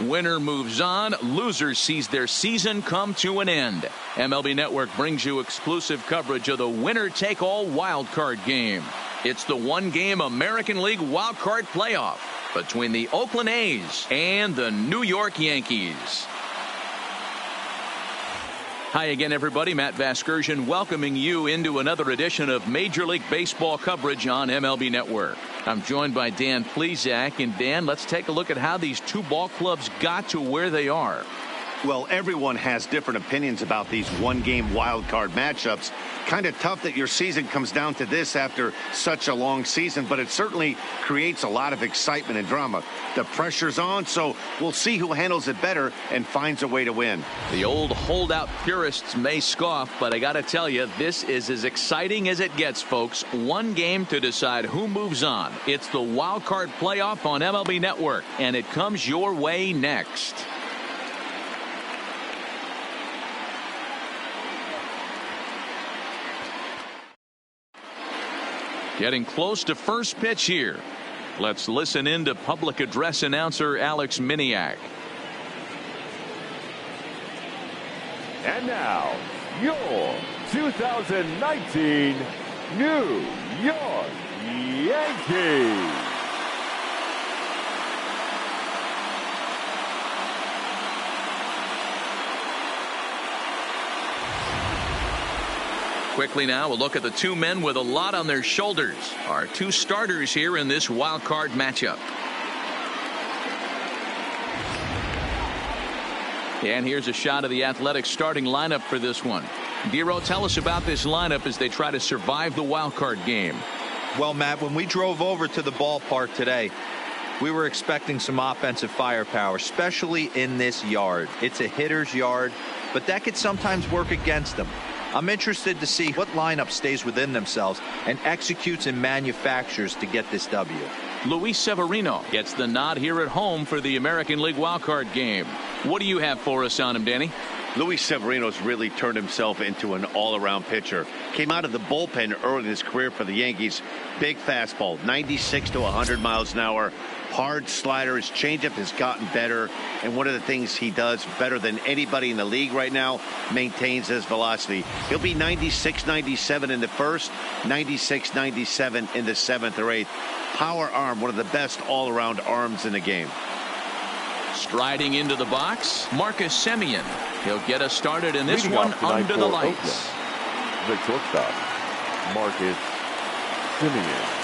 Winner moves on. Loser sees their season come to an end. MLB Network brings you exclusive coverage of the winner-take-all wild card game. It's the one-game American League wild card playoff between the Oakland A's and the New York Yankees. Hi again, everybody. Matt Vasgersian welcoming you into another edition of Major League Baseball coverage on MLB Network. I'm joined by Dan Plesac. And Dan, let's take a look at how these two ball clubs got to where they are. Well, everyone has different opinions about these one-game wild card matchups. Kind of tough that your season comes down to this after such a long season, but it certainly creates a lot of excitement and drama. The pressure's on, so we'll see who handles it better and finds a way to win. The old holdout purists may scoff, but I got to tell you, this is as exciting as it gets, folks. One game to decide who moves on. It's the wild card playoff on MLB Network, and it comes your way next. Getting close to first pitch here. Let's listen in to public address announcer Alex Miniak. And now, your 2019 New York Yankees. Quickly now, we'll look at the two men with a lot on their shoulders. Our two starters here in this wild card matchup. And here's a shot of the Athletics starting lineup for this one. Dero, tell us about this lineup as they try to survive the wild card game. Well, Matt, when we drove over to the ballpark today, we were expecting some offensive firepower, especially in this yard. It's a hitter's yard, but that could sometimes work against them. I'm interested to see what lineup stays within themselves and executes and manufactures to get this W. Luis Severino gets the nod here at home for the American League wildcard game. What do you have for us on him, Danny? Luis Severino's really turned himself into an all-around pitcher. Came out of the bullpen early in his career for the Yankees. Big fastball, 96 to 100 miles an hour. Hard slider. His changeup has gotten better. And one of the things he does better than anybody in the league right now, maintains his velocity. He'll be 96, 97 in the first, 96, 97 in the seventh or eighth. Power arm, one of the best all-around arms in the game. Striding into the box, Marcus Semien. He'll get us started in this one under the lights. The shortstop, Marcus Semien.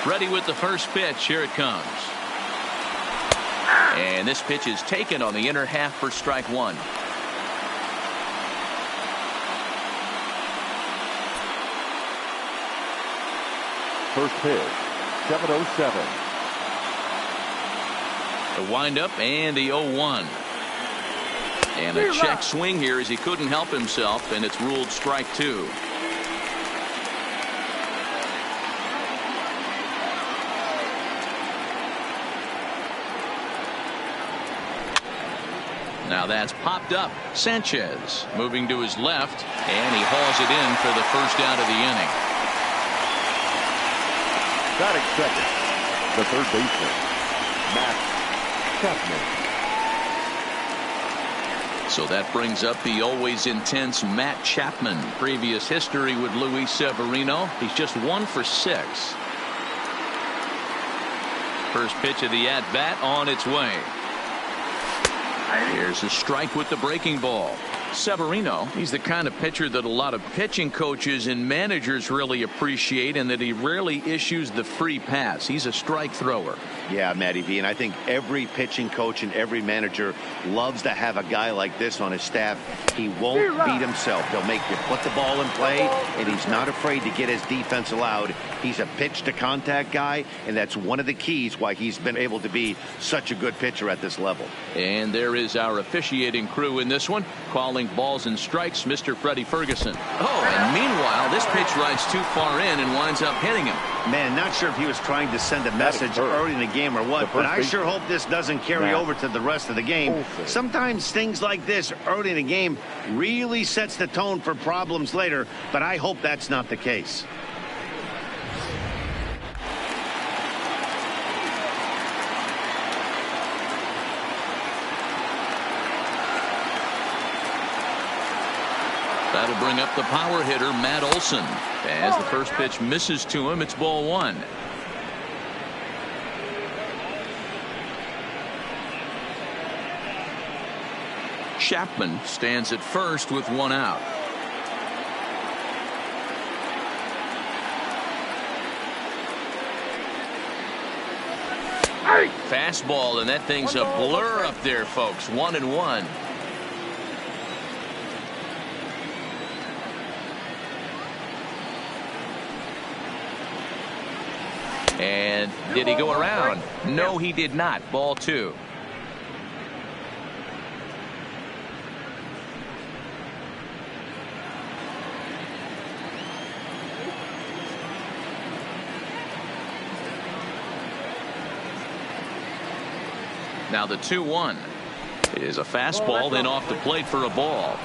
Ready with the first pitch. Here it comes. And this pitch is taken on the inner half for strike one. First pitch, 7:07. The windup and the 0-1. And a check swing here as he couldn't help himself, and it's ruled strike two. Now that's popped up. Sanchez moving to his left, and he hauls it in for the first out of the inning. Batting second, the third baseman, Matt Chapman. So that brings up the always intense Matt Chapman. Previous history with Luis Severino. He's just 1 for 6. First pitch of the at-bat on its way. Here's a strike with the breaking ball. Severino, he's the kind of pitcher that a lot of pitching coaches and managers really appreciate, and that he rarely issues the free pass. He's a strike thrower. Yeah, Matty V, and I think every pitching coach and every manager loves to have a guy like this on his staff. He won't beat himself. He'll make you put the ball in play, and he's not afraid to get his defense allowed. He's a pitch-to-contact guy, and that's one of the keys why he's been able to be such a good pitcher at this level. And there is our officiating crew in this one, calling balls and strikes, Mr. Freddie Ferguson. Oh, and meanwhile, this pitch rides too far in and winds up hitting him. Man, not sure if he was trying to send a message early in the game or what, but I sure hope this doesn't carry over to the rest of the game. Sometimes things like this early in the game really sets the tone for problems later, but I hope that's not the case. That'll bring up the power hitter, Matt Olson. As the first pitch misses to him, it's ball one. Chapman stands at first with one out. Fastball, and that thing's a blur up there, folks. 1-1. And did he go around? No, he did not. Ball two. Now the 2-1 is a fastball, then off the plate for a ball.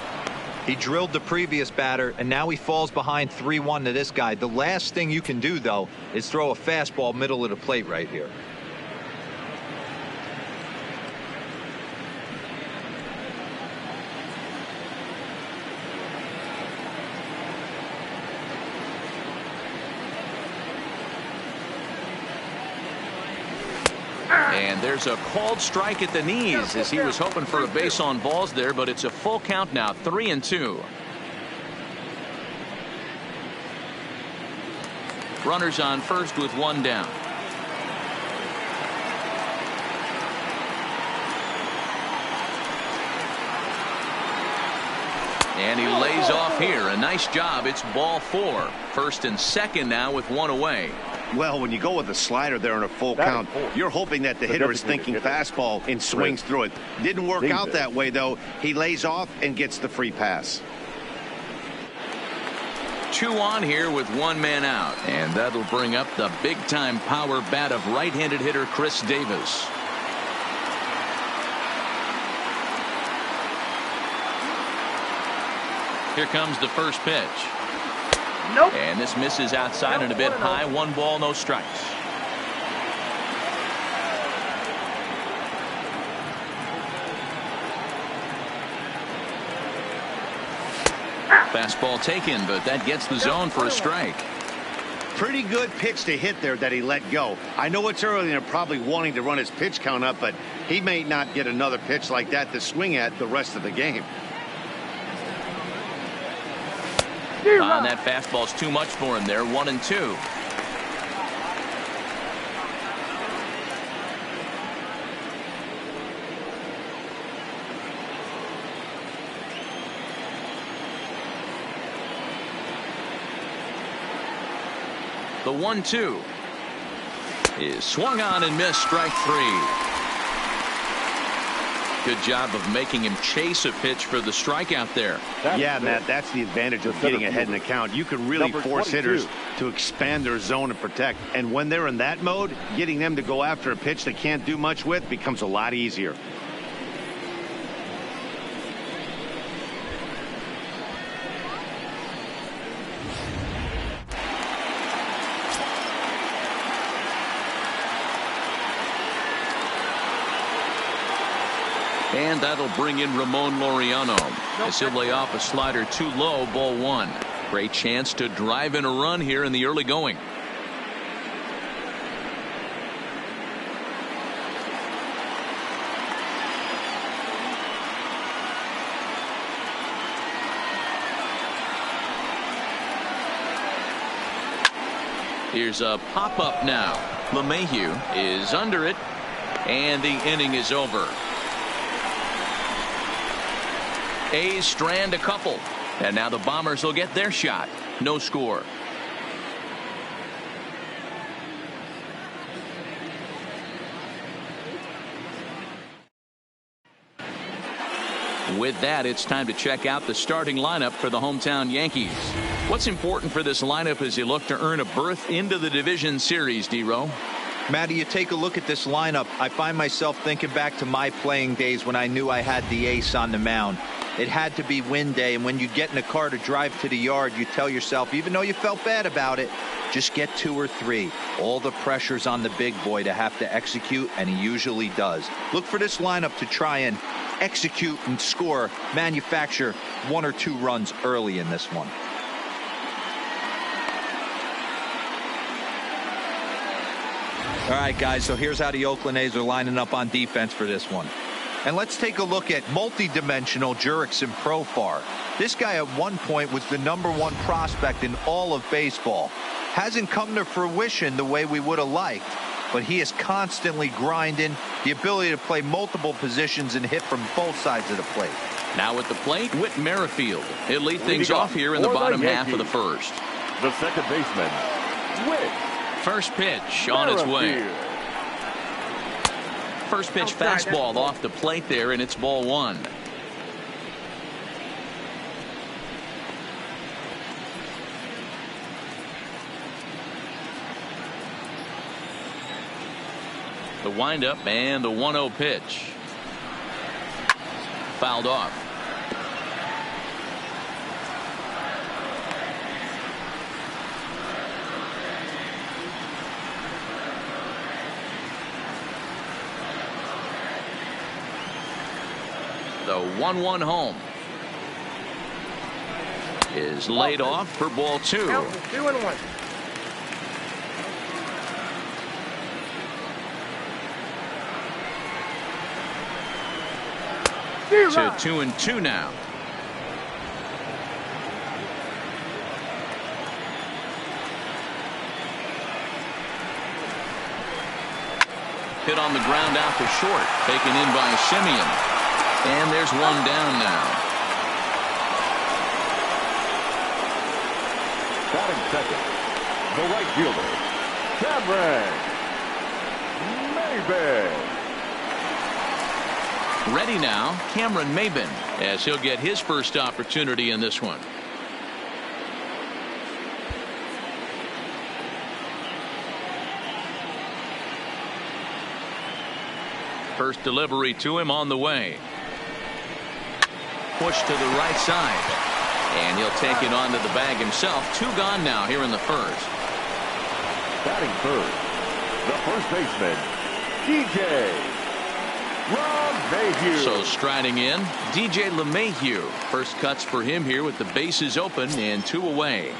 He drilled the previous batter, and now he falls behind 3-1 to this guy. The last thing you can do, though, is throw a fastball middle of the plate right here. And there's a called strike at the knees as he was hoping for a base on balls there, but it's a full count now, 3-2. Runners on first with one down. And he lays off here. A nice job. It's ball four. First and second now with one away. Well, when you go with a slider there in a full count, you're hoping that the hitter is thinking fastball and swings through it. Didn't work out that way, though. He lays off and gets the free pass. 2 on here with one man out. And that'll bring up the big-time power bat of right-handed hitter Chris Davis. Here comes the first pitch. Nope. And this misses outside and a bit high. 1 ball, no strikes. Fastball taken, but that gets the zone for a strike. Pretty good pitch to hit there that he let go. I know it's early and they're probably wanting to run his pitch count up, but he may not get another pitch like that to swing at the rest of the game. On that fastball's too much for him there. 1-2. The 1-2 is swung on and missed. Strike three. Good job of making him chase a pitch for the strikeout there. Yeah, Matt, that's the advantage of getting ahead in the count. You can really force hitters to expand their zone and protect. And when they're in that mode, getting them to go after a pitch they can't do much with becomes a lot easier. And that'll bring in Ramon Laureano as he'll lay off a slider too low. Ball one. Great chance to drive in a run here in the early going. Here's a pop-up now. LeMahieu is under it, and the inning is over. A's strand a couple, and now the Bombers will get their shot. No score. With that, it's time to check out the starting lineup for the hometown Yankees. What's important for this lineup as you look to earn a berth into the division series, D-Row? Matty, you take a look at this lineup. I find myself thinking back to my playing days when I knew I had the ace on the mound. It had to be win day, and when you get in a car to drive to the yard, you tell yourself, even though you felt bad about it, Just get 2 or 3. All the pressure's on the big boy to have to execute, and he usually does. Look for this lineup to try and execute and score, manufacture 1 or 2 runs early in this one. All right, guys, so here's how the Oakland A's are lining up on defense for this one. And let's take a look at multi-dimensional Jurickson Profar. This guy at one point was the #1 prospect in all of baseball. Hasn't come to fruition the way we would have liked, but he is constantly grinding, the ability to play multiple positions and hit from both sides of the plate. Now at the plate, Whit Merrifield. He'll lead things off here in the bottom half of the first. The second baseman, Whit. First pitch on its way. First pitch fastball off the plate there, and it's ball 1. The windup and the 1-0 pitch. Fouled off. The 1-1 home is laid off for ball 2. 2-1. To 2-2 now. Hit on the ground out to short, taken in by Simeon. And there's one down now. Batting second, the right fielder, Cameron Maben. Ready now, Cameron Maben, as he'll get his first opportunity in this one. First delivery to him on the way. Push to the right side. And he'll take it onto the bag himself. 2 gone now here in the first. Batting third, the first baseman, DJ LeMahieu. So striding in, DJ LeMahieu. First cuts for him here with the bases open and 2 away.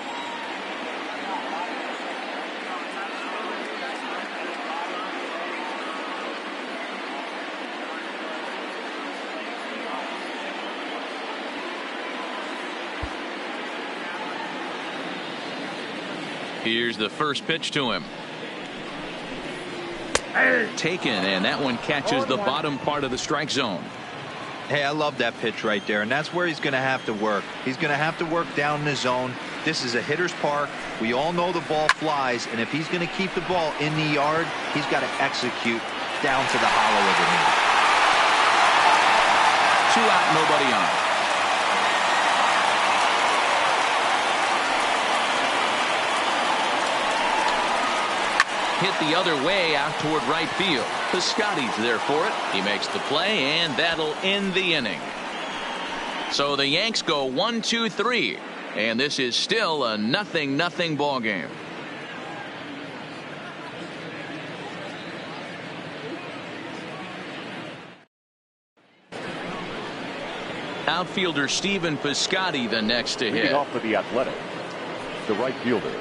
Here's the first pitch to him. Taken, and that one catches the bottom part of the strike zone. Hey, I love that pitch right there, and that's where he's going to have to work. He's going to have to work down in the zone. This is a hitter's park. We all know the ball flies, and if he's going to keep the ball in the yard, he's got to execute down to the hollow of the knee. 2 out, nobody on. Hit the other way out toward right field. Piscotty's there for it. He makes the play, and that'll end the inning. So the Yanks go 1-2-3, and this is still a 0-0 ball game. Outfielder Stephen Piscotty the next to hit. Leading off for the Athletics, the right fielder,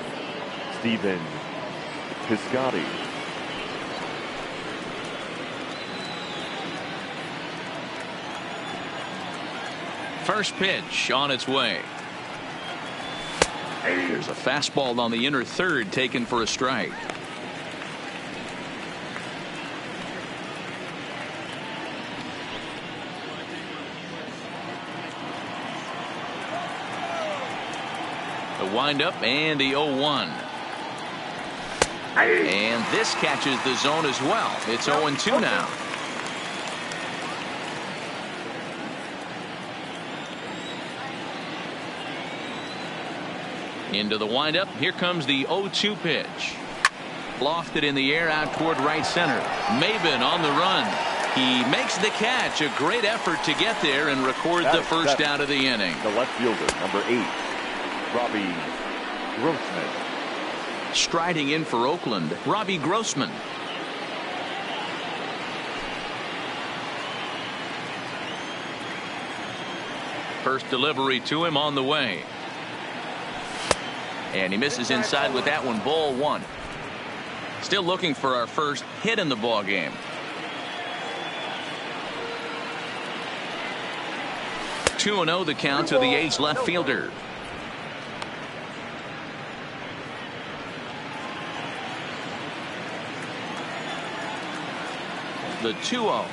Stephen Piscotty. First pitch on its way. Here's a fastball on the inner third, taken for a strike. The windup and the 0-1. And this catches the zone as well. It's 0-2 now. Into the windup. Here comes the 0-2 pitch. Lofted in the air out toward right center. Maben on the run. He makes the catch. A great effort to get there and record the first out of the inning. The left fielder, number 8, Robbie Grossman. Striding in for Oakland, Robbie Grossman. First delivery to him on the way. And he misses inside with that one. Ball one. Still looking for our first hit in the ball game. 2-0 the count to the A's left fielder. The 2-0.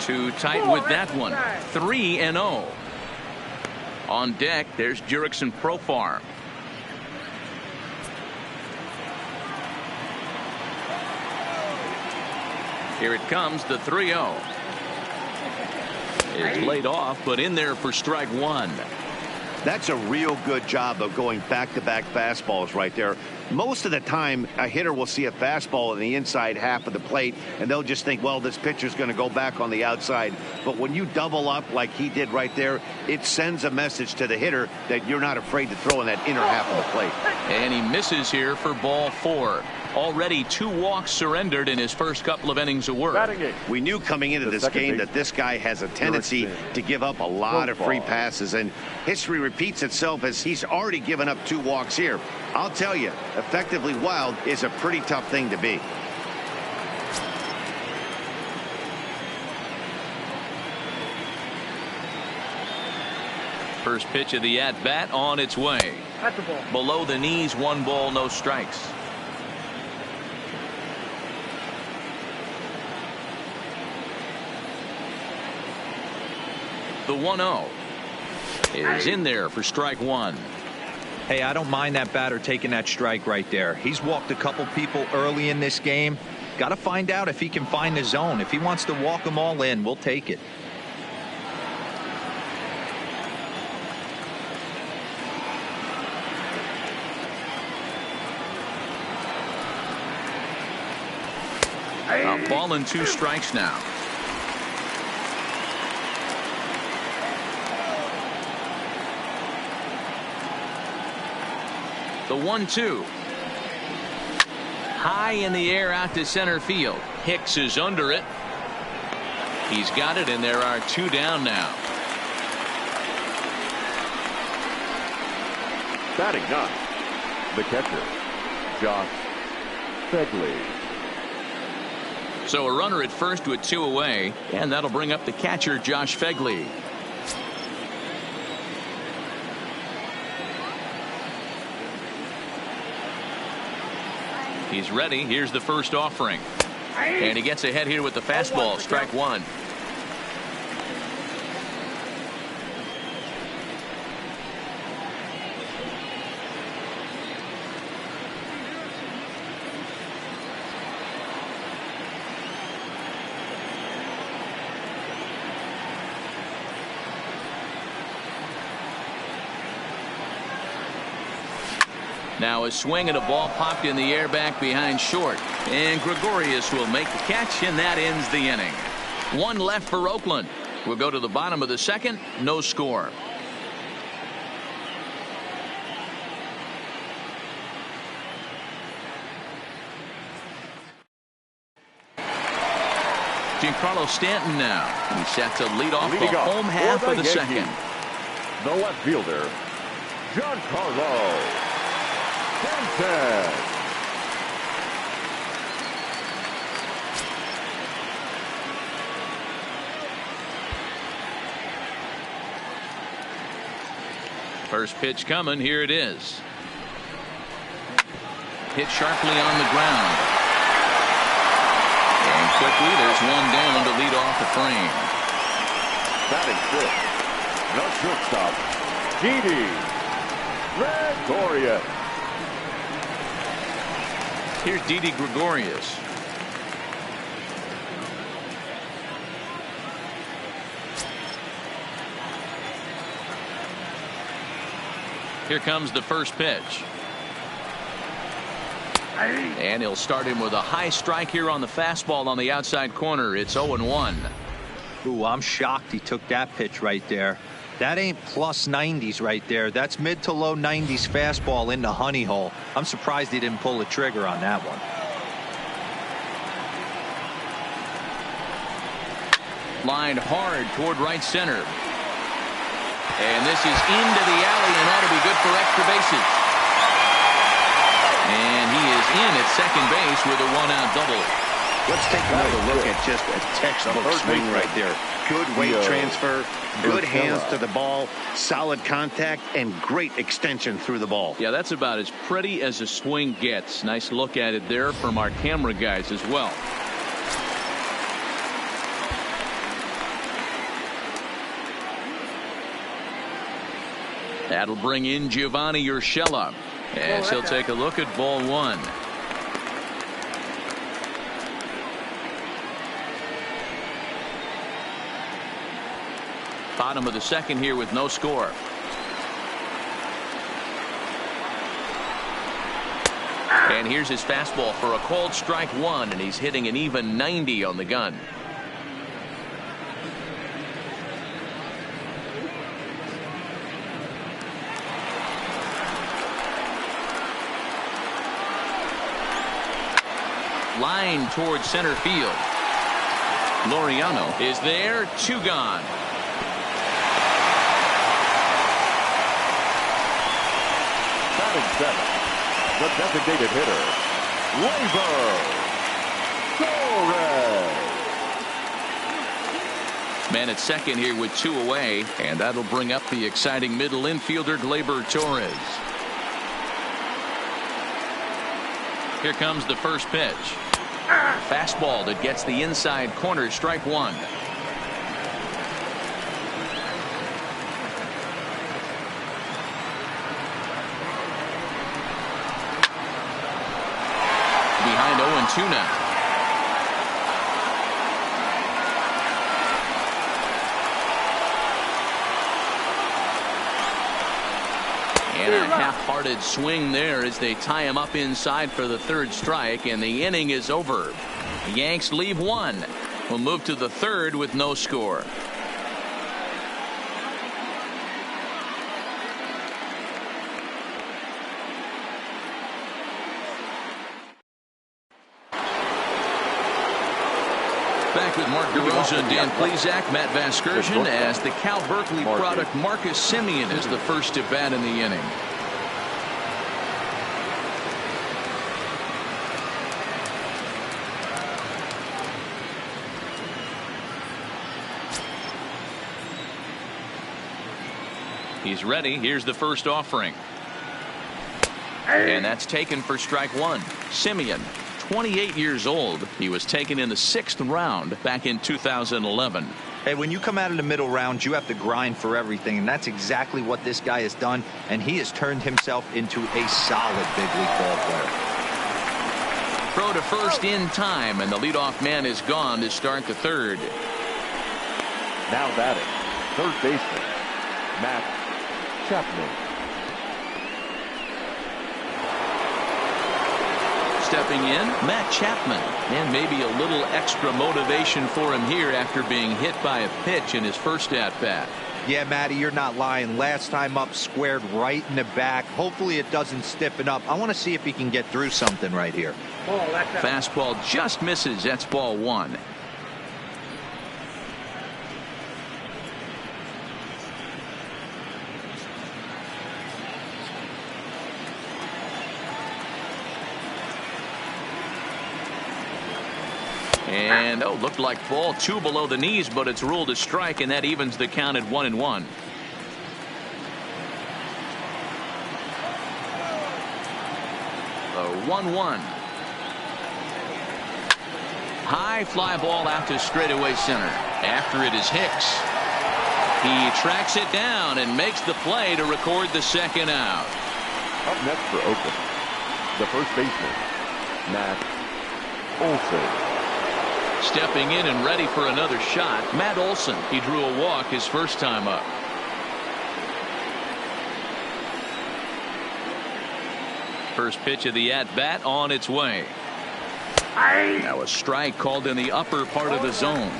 Too tight with that one. 3-0. On deck, there's Jurickson Profar. Here it comes, the 3-0. It's laid off, but in there for strike one. That's a real good job of going back-to-back fastballs right there. Most of the time, a hitter will see a fastball in the inside half of the plate, and they'll just think, well, this pitcher's going to go back on the outside. But when you double up like he did right there, it sends a message to the hitter that you're not afraid to throw in that inner half of the plate. And he misses here for ball four. Already 2 walks surrendered in his first couple of innings of work. We knew coming into this game that this guy has a tendency to give up a lot of free passes, and history repeats itself as he's already given up 2 walks here. I'll tell you, effectively wild is a pretty tough thing to be. First pitch of the at-bat on its way. Below the knees, 1 ball, no strikes. The 1-0 is in there for strike one. Hey, I don't mind that batter taking that strike right there. He's walked a couple people early in this game. Got to find out if he can find the zone. If he wants to walk them all in, we'll take it. A ball and 2 strikes now. The 1-2. High in the air out to center field. Hicks is under it. He's got it, and there are 2 down now. Batting 9, the catcher, Josh Phegley. So a runner at first with 2 away, and that'll bring up the catcher, Josh Phegley. He's ready. Here's the first offering. And he gets ahead here with the fastball. Strike one. Now a swing and a ball popped in the air back behind short. And Gregorius will make the catch, and that ends the inning. 1 left for Oakland. We'll go to the bottom of the second. No score. Giancarlo Stanton now. He's set to lead off the home half of the second. The left fielder, Giancarlo Stanton. First pitch coming. Here it is. Hit sharply on the ground. And quickly there's 1 down to lead off the frame. Batting 6, the shortstop, Didi Gregorius. Here's Didi Gregorius. Here comes the first pitch. And he'll start him with a high strike here on the fastball on the outside corner. It's 0-1. Ooh, I'm shocked he took that pitch right there. That ain't plus 90s right there. That's mid to low 90s fastball in the honey hole. I'm surprised he didn't pull the trigger on that one. Lined hard toward right center. And this is into the alley and ought to be good for extra bases. And he is in at second base with a one-out double. Let's take another look at just a textbook swing right there. Good weight transfer, good hands to the ball, solid contact, and great extension through the ball. Yeah, that's about as pretty as a swing gets. Nice look at it there from our camera guys as well. That'll bring in Giovanni Urshela as he'll take a look at ball one. Bottom of the second here with no score. And here's his fastball for a called strike one, and he's hitting an even 90 on the gun. Line towards center field. Laureano is there, two gone. Batting seventh, the designated hitter, Gleyber Torres. Man at second here with two away, and that'll bring up the exciting middle infielder Gleyber Torres. Here comes the first pitch. Fastball that gets the inside corner, strike one. Behind 0-2 now. And a half-hearted swing there as they tie him up inside for the third strike, and the inning is over. The Yanks leave one. We'll move to the third with no score. Back with Mark DeRosa and Dan Plesac, Matt Vasgersian, as the Cal Berkeley product Marcus Semien is the first to bat in the inning. He's ready. Here's the first offering. And that's taken for strike one. Semien, 28 years old. He was taken in the 6th round back in 2011. Hey, when you come out of the middle rounds, you have to grind for everything, and that's exactly what this guy has done, and he has turned himself into a solid big league ball player. Throw to first in time, and the leadoff man is gone to start the third. Now batting, third baseman, Matt Chapman. Stepping in, Matt Chapman. And maybe a little extra motivation for him here after being hit by a pitch in his first at-bat. Yeah, Matty, you're not lying. Last time up, squared right in the back. Hopefully it doesn't stiffen up. I want to see if he can get through something right here. Fastball just misses. That's ball one. And looked like ball two below the knees, but it's ruled a strike, and that evens the count at 1-1. The 1-1. High fly ball out to straightaway center. After it is Hicks. He tracks it down and makes the play to record the second out. Up next for Oakland, the first baseman, Matt Olson. Stepping in and ready for another shot, Matt Olson. He drew a walk his first time up. First pitch of the at-bat on its way. Now a strike called in the upper part of the zone.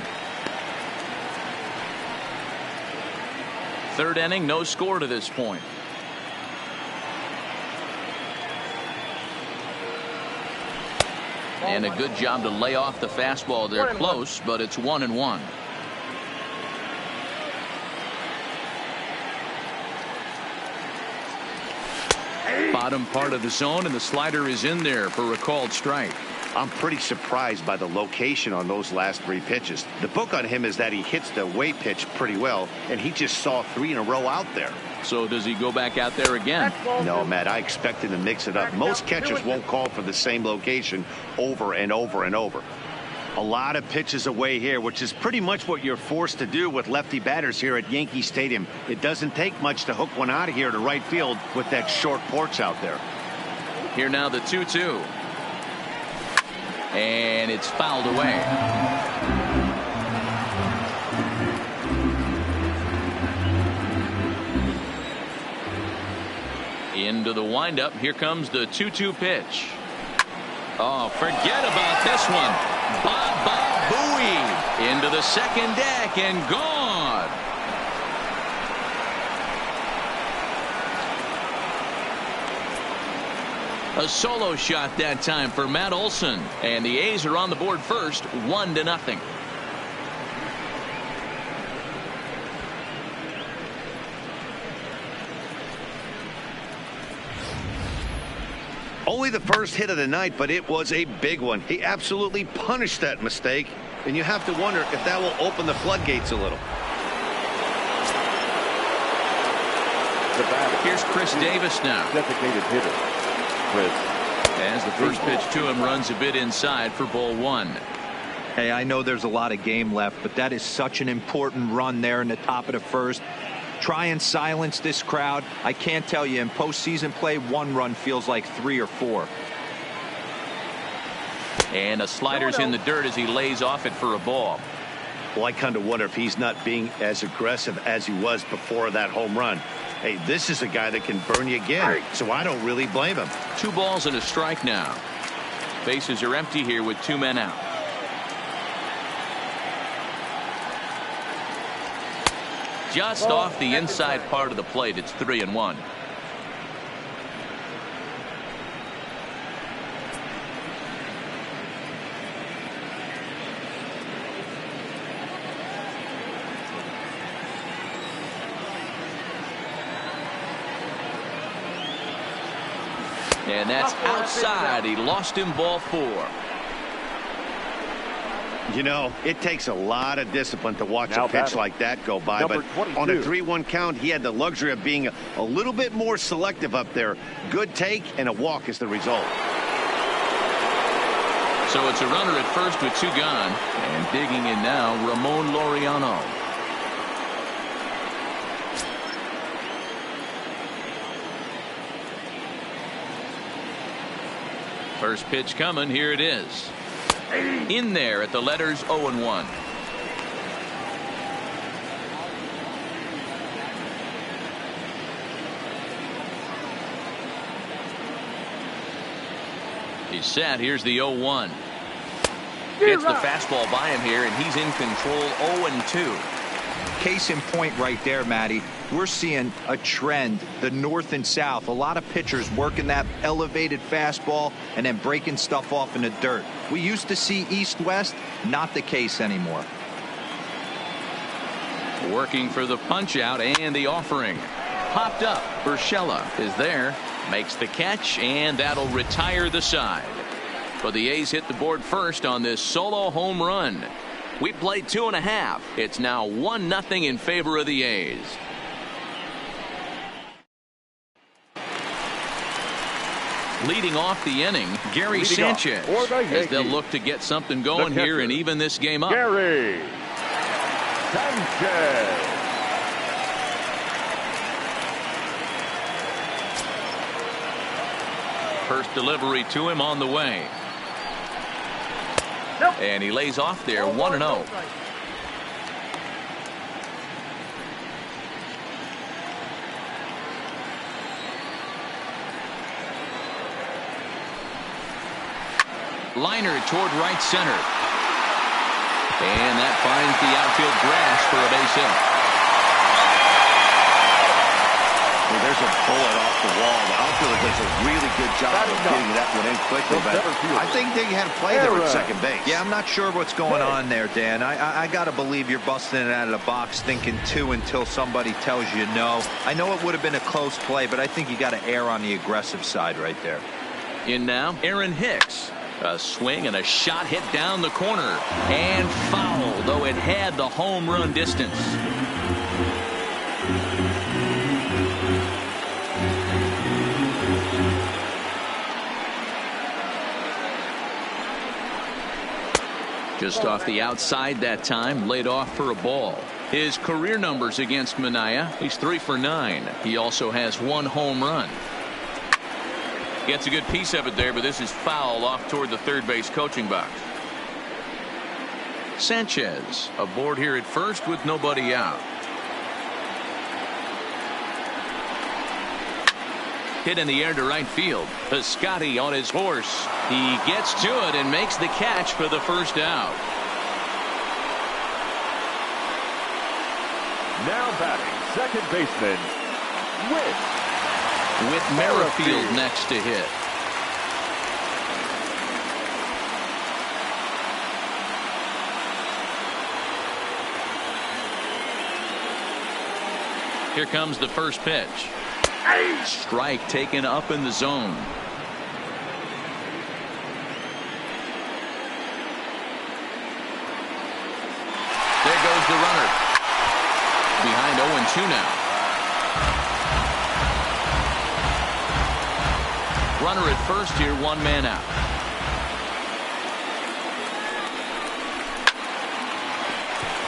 third inning, no score to this point. And a good job to lay off the fastball there. Close, but it's 1-1. Bottom part of the zone, and the slider is in there for a called strike. I'm pretty surprised by the location on those last 3 pitches. The book on him is that he hits the away pitch pretty well, and he just saw 3 in a row out there. So does he go back out there again? No, Matt, I expect him to mix it up. Most catchers won't call for the same location over and over and over. A lot of pitches away here, which is pretty much what you're forced to do with lefty batters here at Yankee Stadium. It doesn't take much to hook one out of here to right field with that short porch out there. Here now the 2-2. And it's fouled away. Into the windup. Here comes the 2-2 pitch. Oh, forget about this one. Baba Booey into the second deck and gone. A solo shot that time for Matt Olson, and the A's are on the board first, 1-0. Only the first hit of the night, but it was a big one. He absolutely punished that mistake, and you have to wonder if that will open the floodgates a little. Here's Chris Davis now. Designated hitter, Chris. As the first pitch to him runs a bit inside for ball 1. Hey, I know there's a lot of game left, but that is such an important run there in the top of the first. Try and silence this crowd. I can't tell you, in postseason play, 1 run feels like 3 or 4. And a slider's in the dirt as he lays off it for a ball. Well, I kind of wonder if he's not being as aggressive as he was before that home run. Hey, this is a guy that can burn you again, so I don't really blame him. 2 balls and a strike now. Bases are empty here with 2 men out. Just off the inside part of the plate. It's 3-1. And that's outside. He lost him ball 4. You know, it takes a lot of discipline to watch a pitch like that go by, but on a 3-1 count, he had the luxury of being a little bit more selective up there. Good take, and a walk is the result. So it's a runner at first with 2 gone, and digging in now, Ramon Laureano. First pitch coming. Here it is. In there at the letters 0-1. He's set. Here's the 0-1. Gets the fastball by him here, and he's in control. 0-2. Case in point right there, Matty. We're seeing a trend, the north and south. A lot of pitchers working that elevated fastball and then breaking stuff off in the dirt. We used to see east-west, not the case anymore. Working for the punch out and the offering. Popped up. Urshela is there. Makes the catch, and that'll retire the side. But the A's hit the board first on this solo home run. We played 2.5. It's now 1-0 in favor of the A's. Leading off the inning, Gary Sanchez, as they'll look to get something going here and even this game up. Gary Sanchez. First delivery to him on the way. And he lays off there, 1-0. Liner toward right center. And that finds the outfield grass for a base hit. There's a bullet off the wall. The outfielder does a really good job of getting that one in quickly, but I think they had a play there at second base. Yeah, I'm not sure what's going on there, Dan. I got to believe you're busting it out of the box thinking two until somebody tells you no. I know it would have been a close play, but I think you got to err on the aggressive side right there. In now, Aaron Hicks. A swing and a shot hit down the corner. And foul, though it had the home run distance. Just off the outside that time, laid off for a ball. His career numbers against Manaea, he's 3 for 9. He also has 1 home run. Gets a good piece of it there, but this is foul off toward the third base coaching box. Sanchez aboard here at first with nobody out. Hit in the air to right field. Piscotty on his horse. He gets to it and makes the catch for the first out. Now batting, second baseman, with Merrifield next to hit. Here comes the first pitch. Strike taken up in the zone. There goes the runner. Behind 0-2 now. Runner at first here, 1 man out.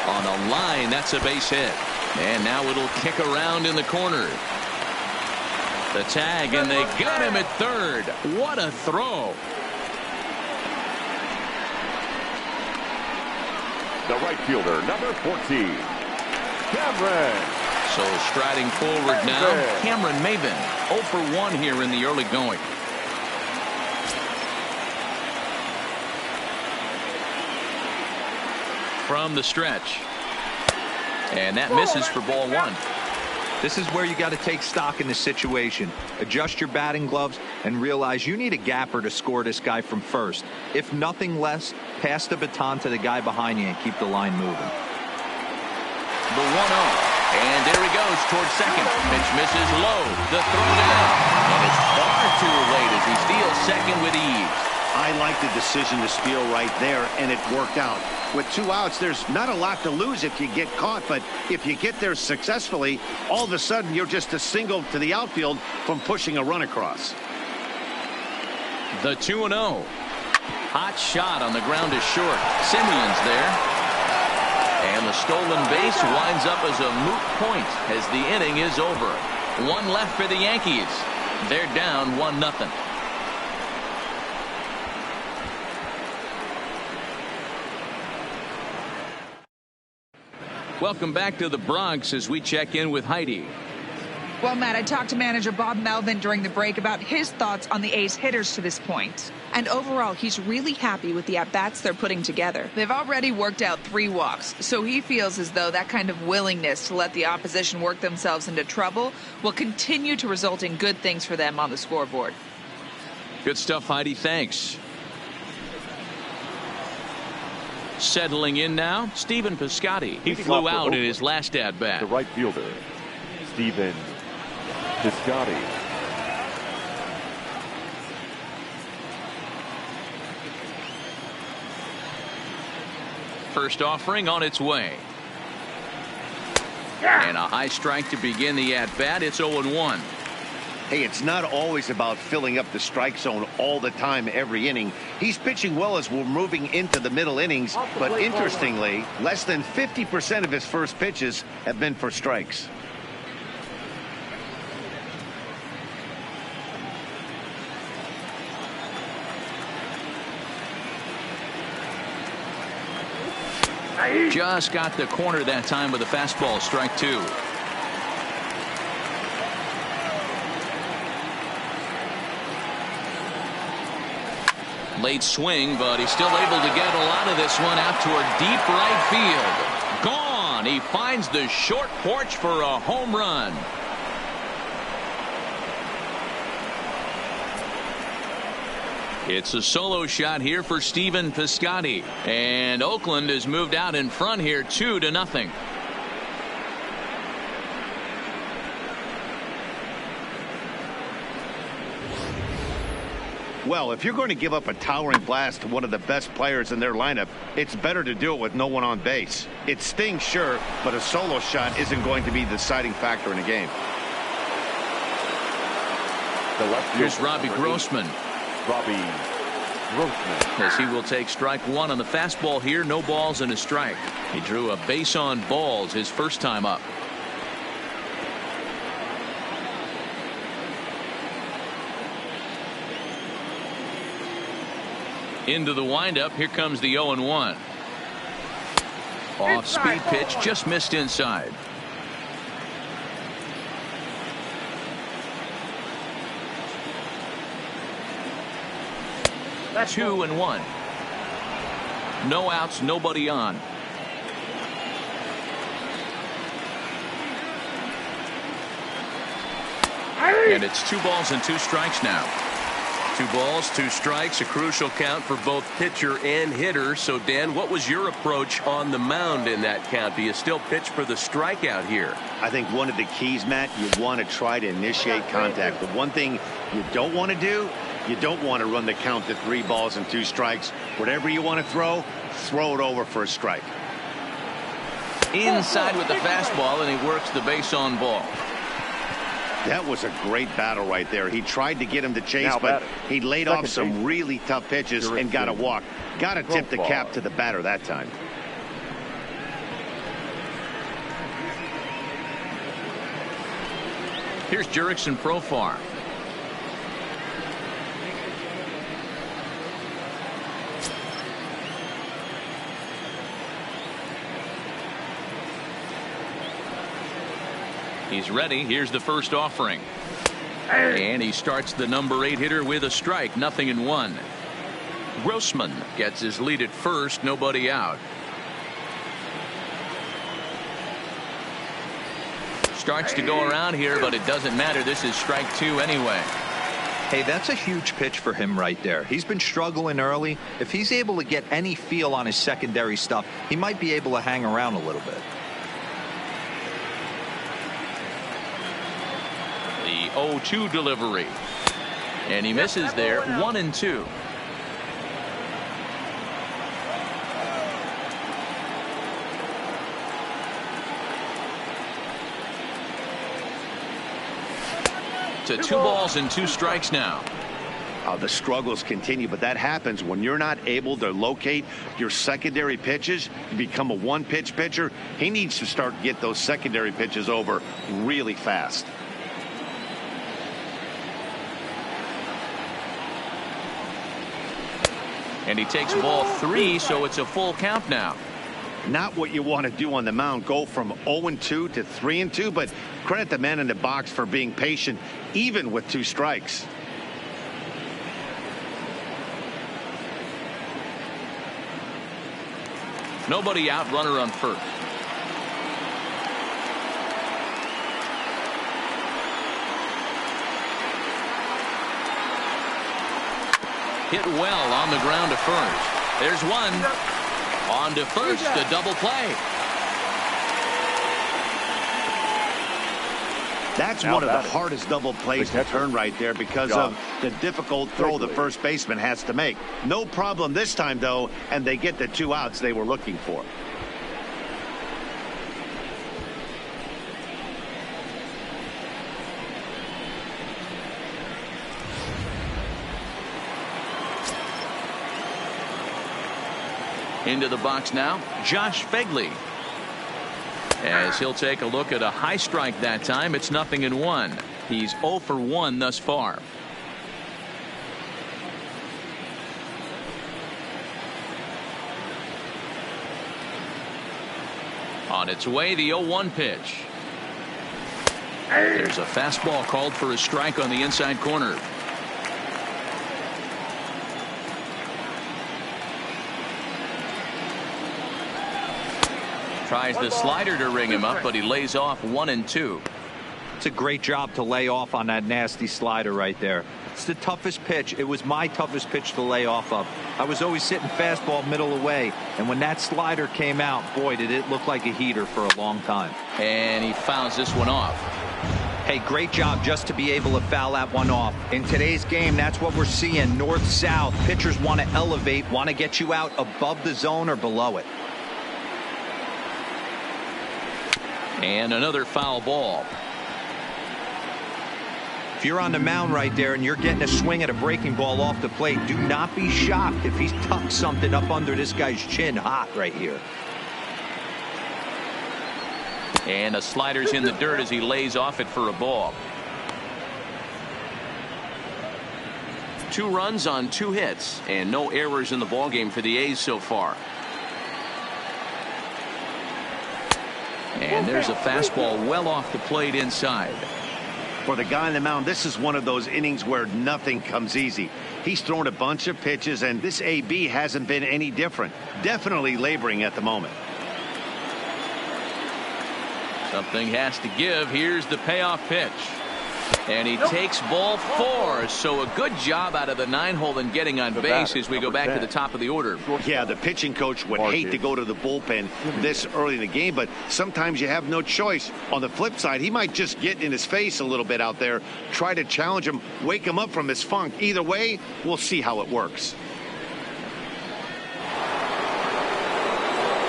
On a line, that's a base hit. And now it'll kick around in the corner. The tag, and they got him at third. What a throw. the right fielder, number 14, Cameron. So striding forward now, Cameron Maven, 0 for 1 here in the early going. From the stretch. And that misses for ball 1. This is where you got to take stock in the situation. Adjust your batting gloves and realize you need a gapper to score this guy from first. If nothing less, pass the baton to the guy behind you and keep the line moving. The 1-0. And there he goes towards second. Pitch misses low. The throw down. And it's far too late as he steals second with ease. I like the decision to steal right there, and it worked out. With 2 outs, there's not a lot to lose if you get caught, but if you get there successfully, all of a sudden you're just a single to the outfield from pushing a run across. The 2-0. Hot shot on the ground is short. Simeon's there. And the stolen base winds up as a moot point as the inning is over. 1 left for the Yankees. They're down 1-0. Welcome back to the Bronx as we check in with Heidi. Well, Matt, I talked to manager Bob Melvin during the break about his thoughts on the A's hitters to this point. And overall, he's really happy with the at-bats they're putting together. They've already worked out 3 walks, so he feels as though that kind of willingness to let the opposition work themselves into trouble will continue to result in good things for them on the scoreboard. Good stuff, Heidi. Thanks. Settling in now, Stephen Piscotty. He flew out in his last at-bat. The right fielder, Stephen Piscotty. First offering on its way. And a high strike to begin the at-bat. It's 0-1. Hey, it's not always about filling up the strike zone all the time every inning. He's pitching well as we're moving into the middle innings, but interestingly, less than 50% of his first pitches have been for strikes. Just got the corner that time with a fastball, strike 2. Late swing, but he's still able to get a lot of this one out toward deep right field. Gone. He finds the short porch for a home run. It's a solo shot here for Stephen Piscotty, and Oakland has moved out in front here 2-0. Well, if you're going to give up a towering blast to one of the best players in their lineup, it's better to do it with no one on base. It stings, sure, but a solo shot isn't going to be the deciding factor in a game. Here's Robbie Grossman. Robbie Grossman. As he will take strike one on the fastball here. No balls and a strike. He drew a base on balls his first time up. Into the windup. Here comes the 0-1. Off speed pitch, just missed inside. That's 2-1. No outs, nobody on. And it's 2 balls and 2 strikes now. 2 balls, 2 strikes, a crucial count for both pitcher and hitter. So, Dan, what was your approach on the mound in that count? Do you still pitch for the strikeout here? I think one of the keys, Matt, you want to try to initiate contact. The one thing you don't want to do, you don't want to run the count to 3 balls and 2 strikes. Whatever you want to throw it over for a strike. Inside with the fastball, and he works the base on ball. That was a great battle right there. He tried to get him to chase, but he laid off some really tough pitches and got a walk. Got to tip the cap to the batter that time. Here's Jurickson Profar. He's ready. Here's the first offering. And he starts the number 8 hitter with a strike. 0-1. Grossman gets his lead at first. Nobody out. Starts to go around here, but it doesn't matter. This is strike 2 anyway. Hey, that's a huge pitch for him right there. He's been struggling early. If he's able to get any feel on his secondary stuff, he might be able to hang around a little bit. The 0-2 delivery. And he misses there. 1-2. To 2 balls and 2 strikes now. The struggles continue, but that happens when you're not able to locate your secondary pitches. You become a one-pitch pitcher. He needs to start to get those secondary pitches over really fast. And he takes ball 3, so it's a full count now. Not what you want to do on the mound. Go from 0-2 to 3-2, but credit the man in the box for being patient, even with 2 strikes. Nobody out, runner on first. Hit well on the ground to first. There's one. On to first, a double play. That's one of the hardest double plays to turn right there because of the difficult throw the first baseman has to make. No problem this time, though, and they get the 2 outs they were looking for. Into the box now, Josh Phegley. As he'll take a look at a high strike that time. It's 0-1. He's 0 for 1 thus far. On its way, the 0-1 pitch. There's a fastball called for a strike on the inside corner. Tries the slider to ring him up, but he lays off 1-2. It's a great job to lay off on that nasty slider right there. It's the toughest pitch. It was my toughest pitch to lay off of. I was always sitting fastball middle away, and when that slider came out, boy, did it look like a heater for a long time. And he fouls this one off. Hey, great job just to be able to foul that one off. In today's game, that's what we're seeing. North-south. Pitchers want to elevate, want to get you out above the zone or below it. And another foul ball. If you're on the mound right there and you're getting a swing at a breaking ball off the plate, do not be shocked if he's tucked something up under this guy's chin hot right here. And a slider's in the dirt as he lays off it for a ball. 2 runs on 2 hits and no errors in the ballgame for the A's so far. And there's a fastball well off the plate inside. For the guy on the mound, this is one of those innings where nothing comes easy. He's thrown a bunch of pitches, and this AB hasn't been any different. Definitely laboring at the moment. Something has to give. Here's the payoff pitch. And he takes ball 4. So a good job out of the 9-hole in getting on base as we go back to the top of the order. Yeah, the pitching coach would hate to go to the bullpen this early in the game, but sometimes you have no choice. On the flip side, he might just get in his face a little bit out there, try to challenge him, wake him up from his funk. Either way, we'll see how it works.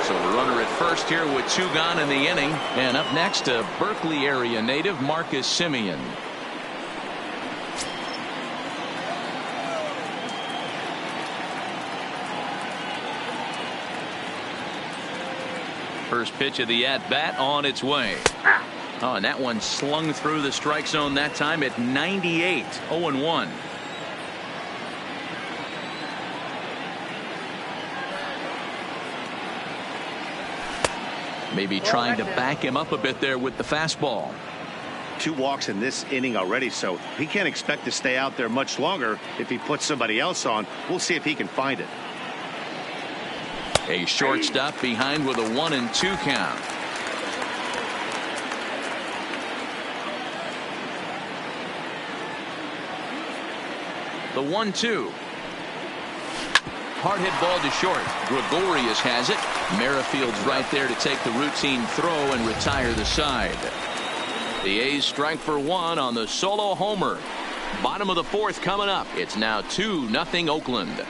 So the runner at first here with 2 gone in the inning. And up next, a Berkeley area native, Marcus Semien. First pitch of the at-bat on its way. Oh, and that one slung through the strike zone that time at 98. 0-1. Maybe trying to back him up a bit there with the fastball. 2 walks in this inning already, so he can't expect to stay out there much longer if he puts somebody else on. We'll see if he can find it. A shortstop behind with a 1-2 count. The 1-2. Hard hit ball to short. Gregorius has it. Merrifield's right there to take the routine throw and retire the side. The A's strike for 1 on the solo homer. Bottom of the 4th coming up. It's now 2-0 Oakland.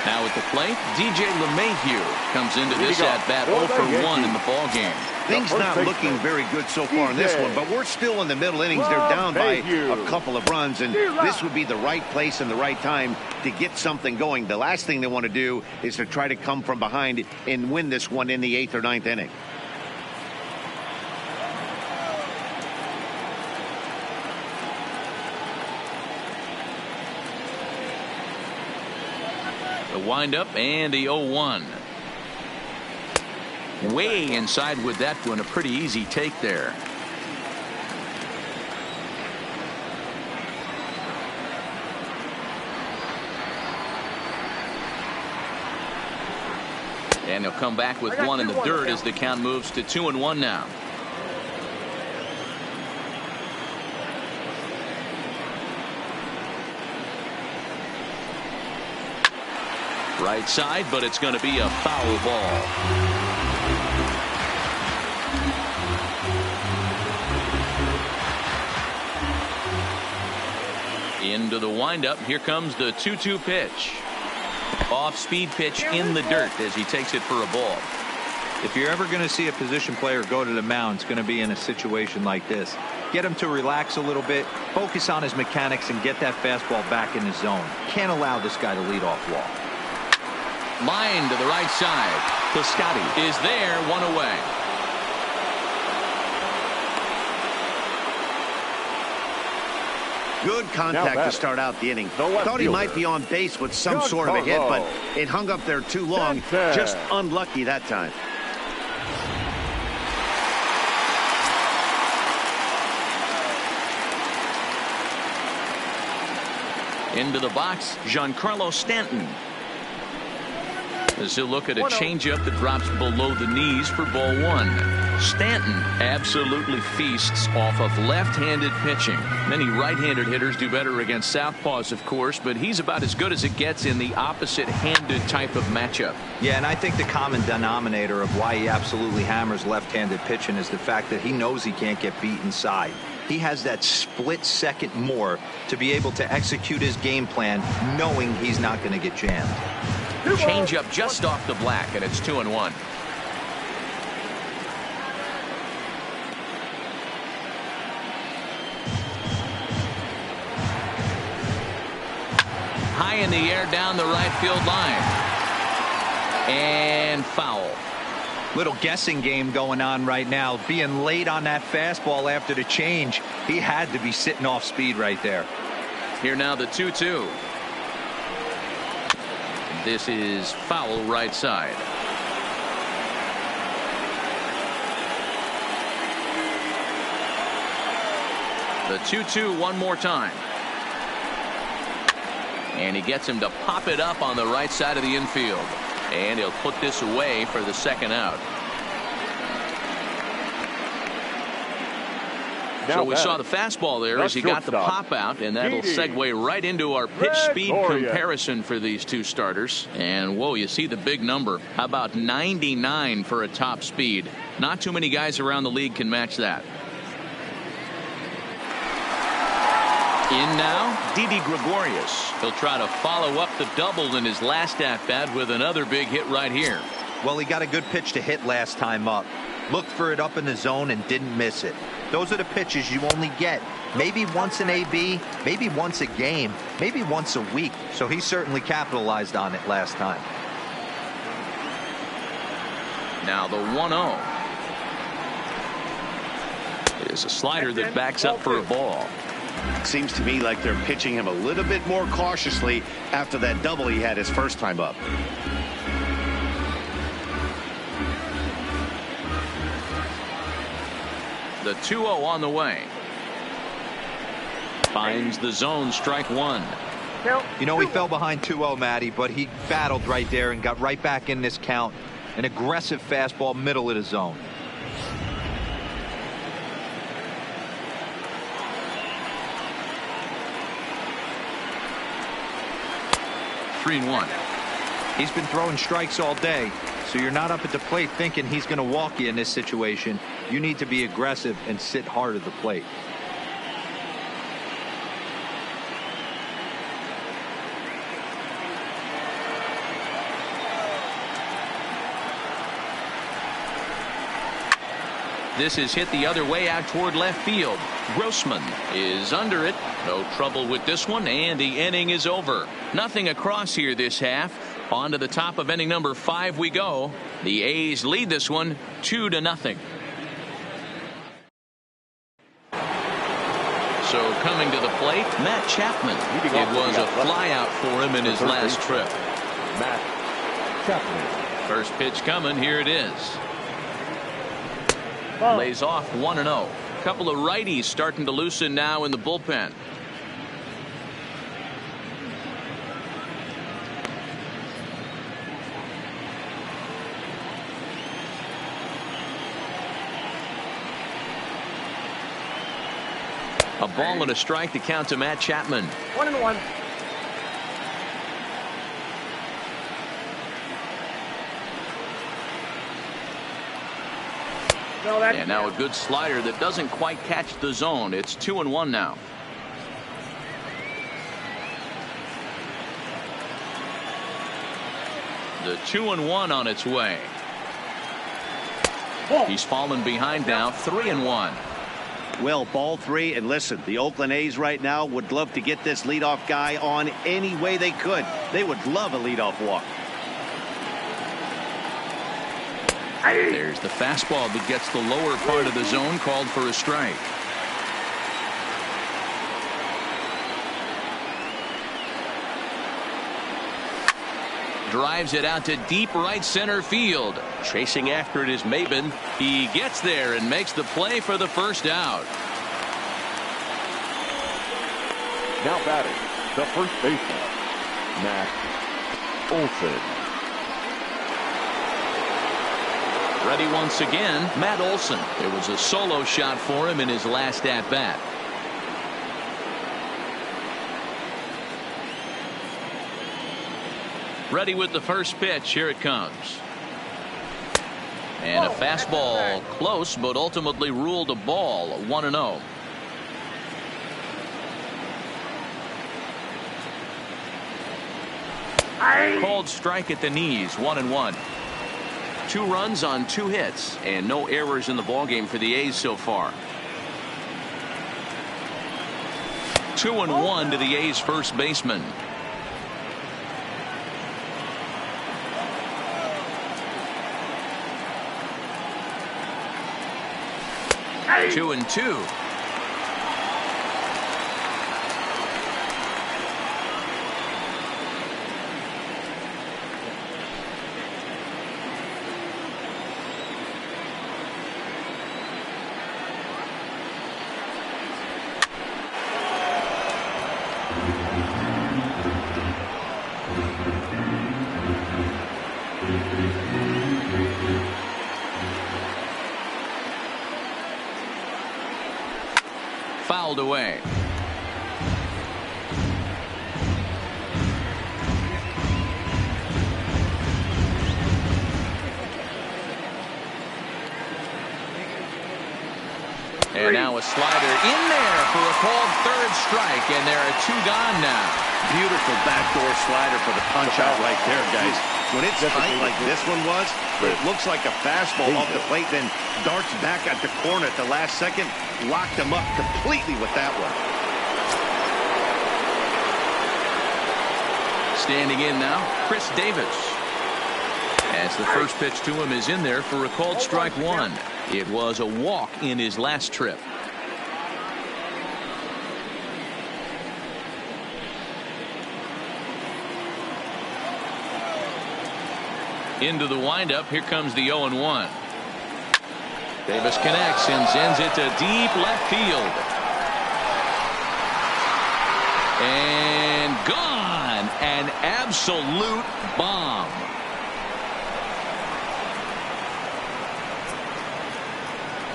Now at the plate, DJ LeMahieu comes into this at-bat 0 for 1 in the ballgame. Things not looking very good so far in this one, but we're still in the middle innings. They're down by a couple of runs, and this would be the right place and the right time to get something going. The last thing they want to do is to try to come from behind and win this one in the 8th or 9th inning. The windup and the 0-1. Way inside with that one. A pretty easy take there. And he'll come back with 1 in the dirt as the count moves to 2-1 now. Right side, but it's going to be a foul ball. Into the windup. Here comes the 2-2 pitch. Off-speed pitch in the dirt as he takes it for a ball. If you're ever going to see a position player go to the mound, it's going to be in a situation like this. Get him to relax a little bit, focus on his mechanics, and get that fastball back in his zone. Can't allow this guy to lead off walk. Line to the right side. Piscotty is there, 1 away. Good contact to start out the inning. Thought he might be on base with some sort of a hit, but it hung up there too long. Just unlucky that time. Into the box, Giancarlo Stanton. as he'll look at a changeup that drops below the knees for ball one. Stanton absolutely feasts off of left-handed pitching. Many right-handed hitters do better against southpaws, of course, but he's about as good as it gets in the opposite-handed type of matchup. Yeah, and I think the common denominator of why he absolutely hammers left-handed pitching is the fact that he knows he can't get beat inside. He has that split second more to be able to execute his game plan knowing he's not going to get jammed. Changeup just off the black, and it's 2-1. High in the air down the right field line. And foul. Little guessing game going on right now. Being late on that fastball after the change. He had to be sitting off speed right there. Here now the 2-2. This is foul right side. The 2-2 one more time. And he gets him to pop it up on the right side of the infield. And he'll put this away for the second out. So we saw the fastball there as he got the pop out, and that'll segue right into our pitch speed comparison for these two starters. And whoa, you see the big number. How about 99 for a top speed? Not too many guys around the league can match that. In now, Didi Gregorius. He'll try to follow up the double in his last at-bat with another big hit right here. Well, he got a good pitch to hit last time up. Looked for it up in the zone and didn't miss it. Those are the pitches you only get maybe once in AB, maybe once a game, maybe once a week. So he certainly capitalized on it last time. Now the 1-0 is a slider that backs up for a ball. Seems to me like they're pitching him a little bit more cautiously after that double he had his first time up. The 2-0 on the way. Finds the zone, strike one. You know, he fell behind 2-0, Matty, but he battled right there and got right back in this count. An aggressive fastball, middle of the zone. Three and one. He's been throwing strikes all day, so you're not up at the plate thinking he's going to walk you in this situation. You need to be aggressive and sit hard at the plate. This is hit the other way out toward left field. Grossman is under it. No trouble with this one, and the inning is over. Nothing across here this half. On to the top of inning number 5 we go. The A's lead this one 2-0. So coming to the plate, Matt Chapman. It was a flyout for him in his last trip. Matt Chapman. First pitch coming. Here it is. Lays off 1-0. Couple of righties starting to loosen now in the bullpen. A ball and a strike to count to Matt Chapman. 1-1. And now a good slider that doesn't quite catch the zone. It's 2-1 now. The 2-1 on its way. He's fallen behind now. 3-1. Well, ball 3, and listen, the Oakland A's right now would love to get this leadoff guy on any way they could. They would love a leadoff walk. There's the fastball that gets the lower part of the zone, called for a strike. Drives it out to deep right center field. Chasing after it is Maben. He gets there and makes the play for the first out. Now batting, the first baseman, Matt Olson. Ready once again, Matt Olson. It was a solo shot for him in his last at-bat. Ready with the first pitch. Here it comes. And a fastball close, but ultimately ruled a ball. 1-0. Called strike at the knees. 1-1. 2 runs on 2 hits and no errors in the ballgame for the A's so far. 2-1 to the A's first baseman. Two and two. Fouled away. And now a slider in there for a called third strike, and there are 2 gone now. Beautiful backdoor slider for the punch out right there, guys. When it's tight like this one was, it looks like a fastball off the plate, then darts back at the corner at the last second. Locked him up completely with that one. Standing in now, Chris Davis. As the first pitch to him is in there for a called strike 1. It was a walk in his last trip. Into the windup. Here comes the 0-1. Davis connects and sends it to deep left field. And gone. An absolute bomb.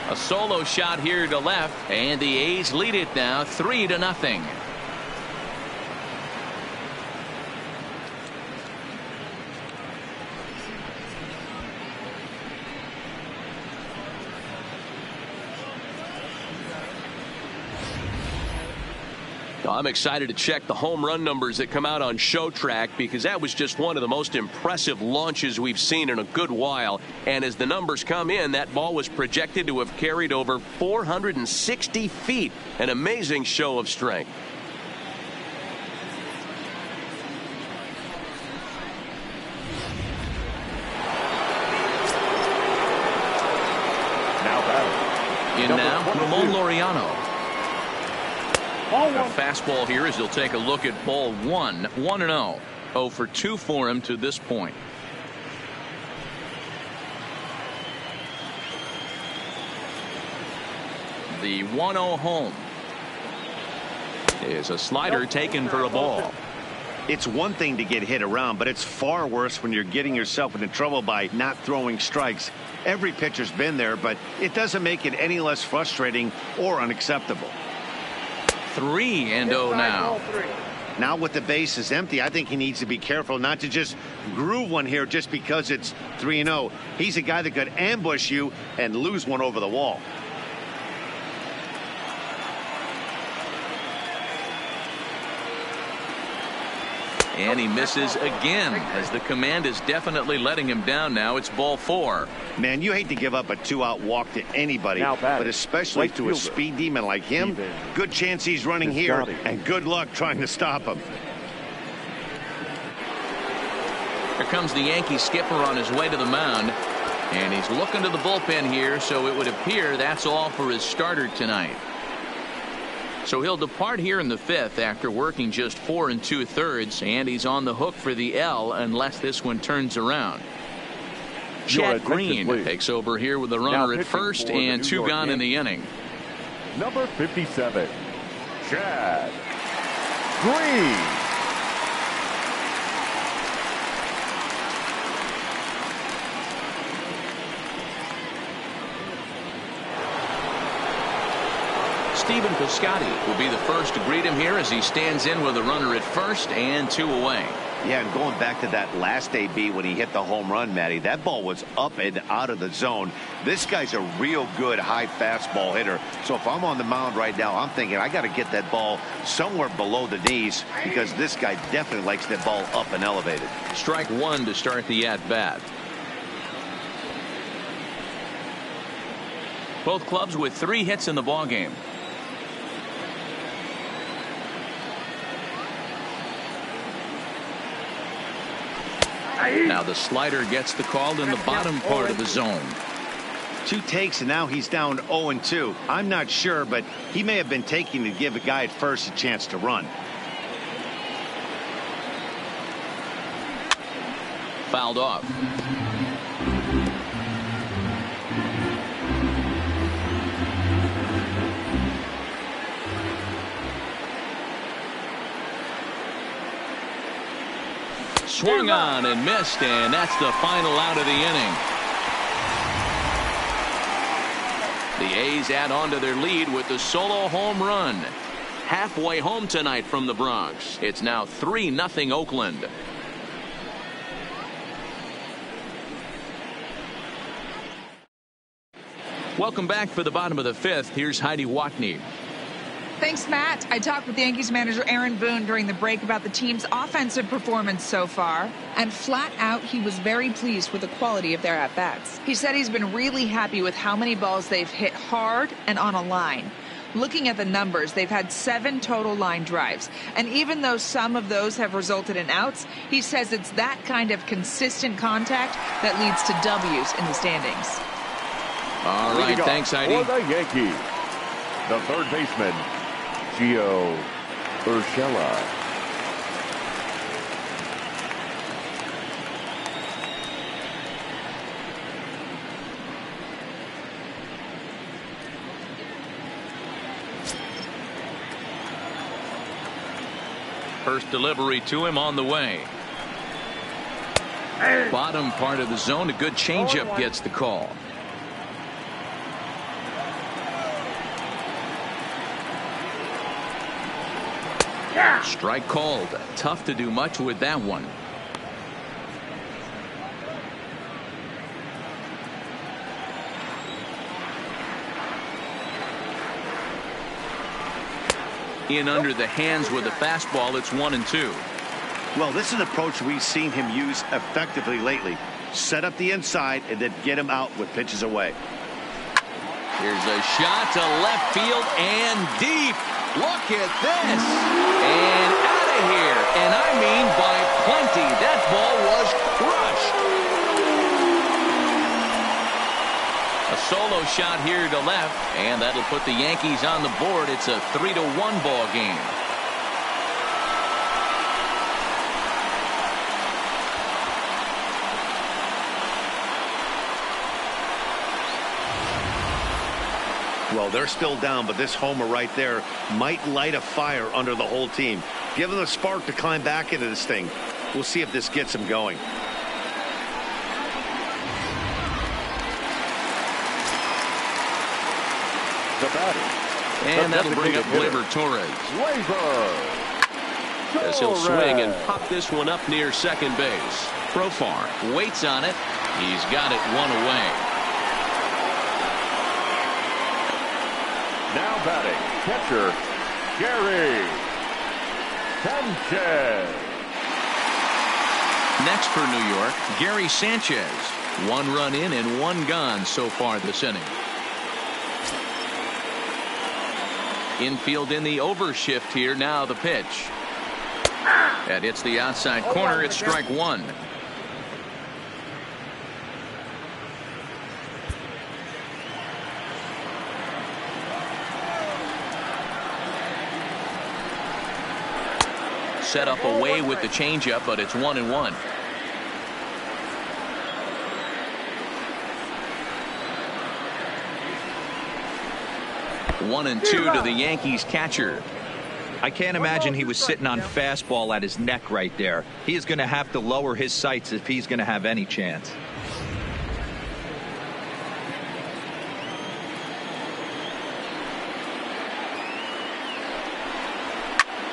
A solo shot here to left, and the A's lead it now 3-0. I'm excited to check the home run numbers that come out on Show Track, because that was just one of the most impressive launches we've seen in a good while. And as the numbers come in, that ball was projected to have carried over 460 feet. An amazing show of strength. In now, Ramon Laureano. A fastball here as he'll take a look at ball 1. 1-0. 0 for 2 for him to this point. The 1-0 home is a slider taken for a ball. It's one thing to get hit around, but it's far worse when you're getting yourself into trouble by not throwing strikes. Every pitcher's been there, but it doesn't make it any less frustrating or unacceptable. 3-0 now. Now with the bases empty, I think he needs to be careful not to just groove one here just because it's 3-0. He's a guy that could ambush you and lose one over the wall. And he misses again, as the command is definitely letting him down now. It's ball 4. Man, you hate to give up a 2-out walk to anybody, but especially to a speed demon like him. Good chance he's running here, and good luck trying to stop him. Here comes the Yankee skipper on his way to the mound, and he's looking to the bullpen here, so it would appear that's all for his starter tonight. So he'll depart here in the 5th after working just 4 2/3, and he's on the hook for the L unless this one turns around. Chad Green takes over here with a runner at first and 2 gone in the inning. Number 57, Chad Green. Stephen Piscotty will be the first to greet him here as he stands in with a runner at first and 2 away. Yeah, and going back to that last AB when he hit the home run, Matty, that ball was up and out of the zone. This guy's a real good high fastball hitter. So if I'm on the mound right now, I'm thinking I got to get that ball somewhere below the knees because this guy definitely likes that ball up and elevated. Strike one to start the at-bat. Both clubs with 3 hits in the ballgame. Now the slider gets the call in the bottom part of the zone. 2 takes, and now he's down 0-2. I'm not sure, but he may have been taking to give a guy at first a chance to run. Fouled off. Swung on and missed, and that's the final out of the inning. The A's add on to their lead with the solo home run. Halfway home tonight from the Bronx. It's now 3-0 Oakland. Welcome back for the bottom of the 5th. Here's Heidi Watney. Thanks, Matt. I talked with Yankees manager Aaron Boone during the break about the team's offensive performance so far, and flat out, he was very pleased with the quality of their at-bats. He said he's been really happy with how many balls they've hit hard and on a line. Looking at the numbers, they've had 7 total line drives, and even though some of those have resulted in outs, he says it's that kind of consistent contact that leads to W's in the standings. All right, thanks, Heidi. For the Yankees, the third baseman, Gio Urshela. First delivery to him on the way. Bottom part of the zone, a good changeup gets the call. Strike called. Tough to do much with that one. In under the hands with a fastball. It's 1-2. Well, this is an approach we've seen him use effectively lately. Set up the inside and then get him out with pitches away. Here's a shot to left field and deep. Look at this. And out of here. And I mean by plenty. That ball was crushed. A solo shot here to left, and that'll put the Yankees on the board. It's a 3-1 ball game. Well, they're still down, but this homer right there might light a fire under the whole team. Give them a spark to climb back into this thing. We'll see if this gets them going. The batter. And that'll bring up Gleyber Torres. As he'll swing and pop this one up near second base. Profar waits on it. He's got it 1 away. Now batting, catcher, Gary Sanchez. Next for New York, Gary Sanchez. 1 run in and 1 gone so far this inning. Infield in the overshift here. Now the pitch. That hits the outside corner. It's strike 1. Set up away with the changeup, but it's 1-1. One and 2 to the Yankees catcher. I can't imagine he was sitting on fastball at his neck right there. He is going to have to lower his sights if he's going to have any chance.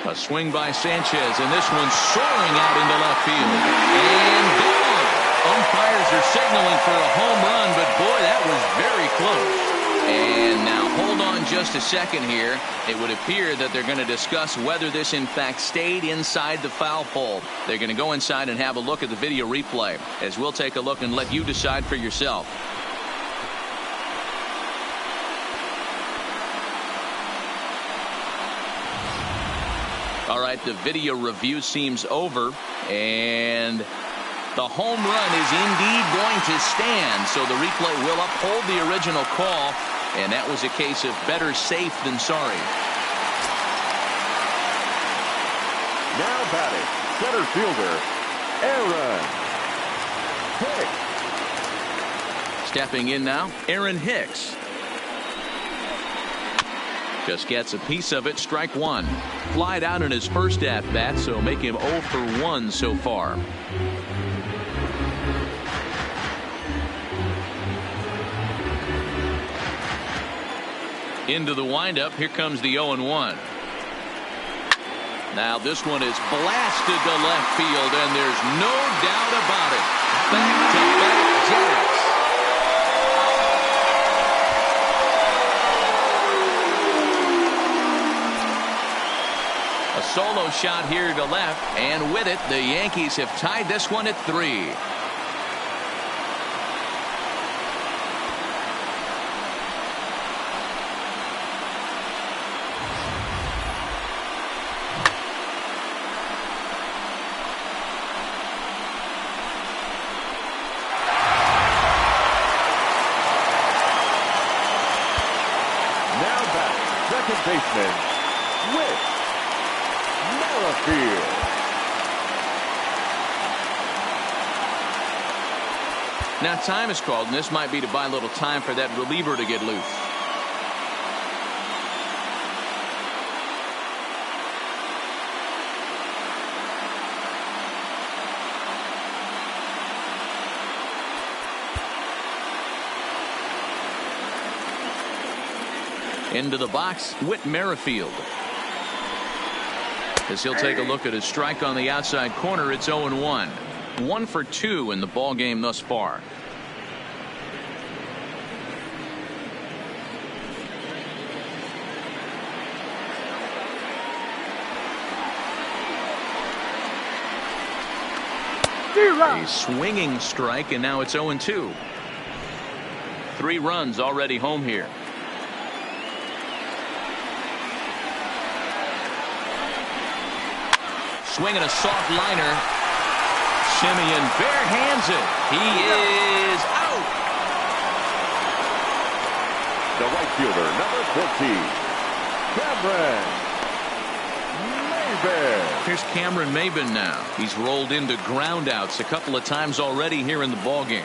A swing by Sanchez, and this one's soaring out into left field. And gone. Umpires are signaling for a home run, but boy, that was very close. And now hold on just a second here. It would appear that they're going to discuss whether this in fact stayed inside the foul pole. They're going to go inside and have a look at the video replay, as we'll take a look and let you decide for yourself. All right, the video review seems over, and the home run is indeed going to stand. So the replay will uphold the original call, and that was a case of better safe than sorry. Now batting, center fielder, Aaron Hicks. Stepping in now, Aaron Hicks. Just gets a piece of it, strike one. Flied out in his first at-bat, so make him 0 for 1 so far. Into the windup, here comes the 0-1. Now this one is blasted to left field, and there's no doubt about it. Back-to-back jacks. A solo shot here to left, and with it, the Yankees have tied this one at 3. Second baseman, Whit Merrifield. Now time is called, and this might be to buy a little time for that reliever to get loose. Into the box, Whit Merrifield. As he'll take a look at his strike on the outside corner, it's 0-1. 1 for 2 in the ball game thus far. A swinging strike, and now it's 0-2. 3 runs already home here. Swinging a soft liner. Simeon barehands it. He is out. The right fielder, number 14, Cameron Maybin. Here's Cameron Maybin now. He's rolled into groundouts a couple of times already here in the ballgame.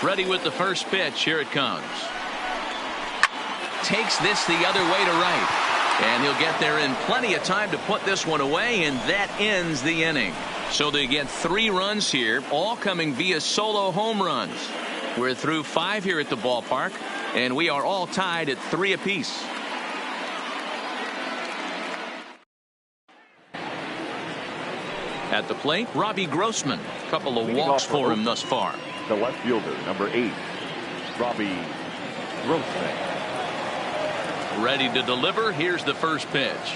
Ready with the first pitch. Here it comes. Takes this the other way to right, and he'll get there in plenty of time to put this one away, and that ends the inning. So they get 3 runs here, all coming via solo home runs. We're through 5 here at the ballpark, and we are all tied at 3 apiece. At the plate, Robbie Grossman. A couple of walks for him thus far. The left fielder, number 8, Robbie Grossman. Ready to deliver. Here's the first pitch.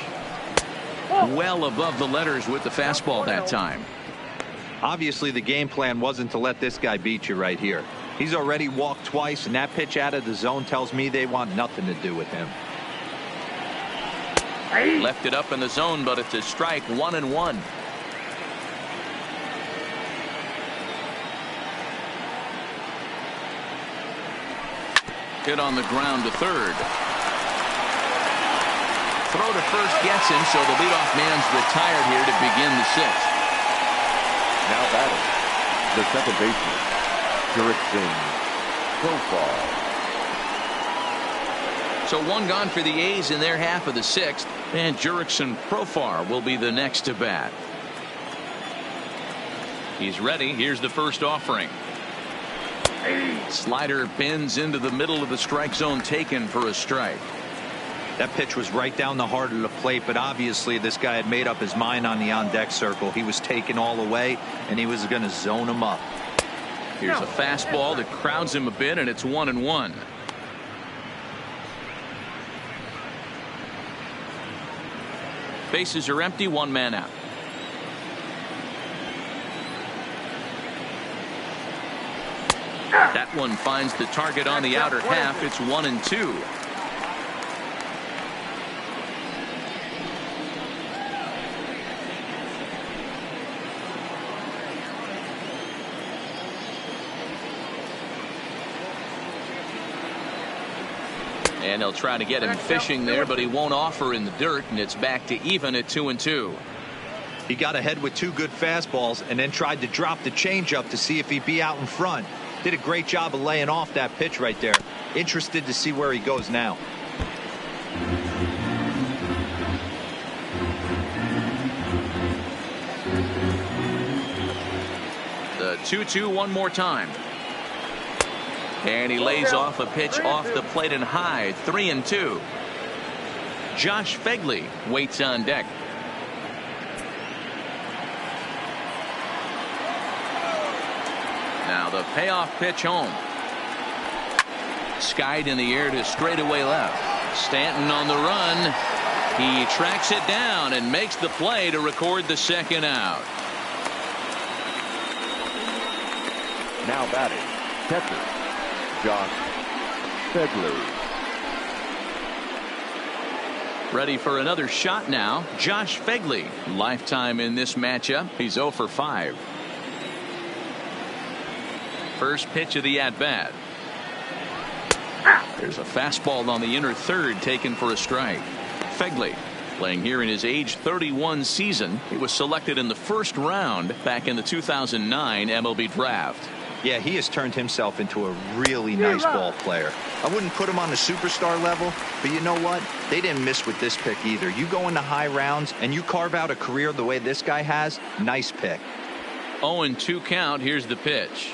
Well above the letters with the fastball that time. Obviously, the game plan wasn't to let this guy beat you right here. He's already walked twice, and that pitch out of the zone tells me they want nothing to do with him. Left it up in the zone, but it's a strike. 1-1. Hit on the ground to third. Throw to first gets him, so the leadoff man's retired here to begin the 6th. Now batting, the second baseman, Jurickson Profar. So 1 gone for the A's in their half of the 6th, and Jurickson Profar will be the next to bat. He's ready. Here's the first offering. Slider bends into the middle of the strike zone, taken for a strike. That pitch was right down the heart of the plate, but obviously this guy had made up his mind on the on-deck circle. He was taken all the way, and he was going to zone him up. Here's a fastball that crowds him a bit, and it's 1-1. Bases are empty, one man out. That one finds the target on the outer half. It's 1-2. And he'll try to get him fishing there, but he won't offer in the dirt, and it's back to even at 2-2. He got ahead with two good fastballs and then tried to drop the changeup to see if he'd be out in front. Did a great job of laying off that pitch right there. Interested to see where he goes now. The 2-2 one more time. And he lays off a pitch off the plate and high. 3-2. Josh Fegley waits on deck. Now the payoff pitch home. Skied in the air to straightaway left. Stanton on the run. He tracks it down and makes the play to record the second out. Now batting, catcher, Josh Fegley. Ready for another shot now. Josh Fegley, lifetime in this matchup. He's 0 for 5. First pitch of the at-bat. There's a fastball on the inner third, taken for a strike. Fegley playing here in his age 31 season. He was selected in the first round back in the 2009 MLB draft. Yeah, he has turned himself into a really nice ball player. I wouldn't put him on the superstar level, but you know what? They didn't miss with this pick either. You go into high rounds and you carve out a career the way this guy has, nice pick. 0-2 count. Here's the pitch.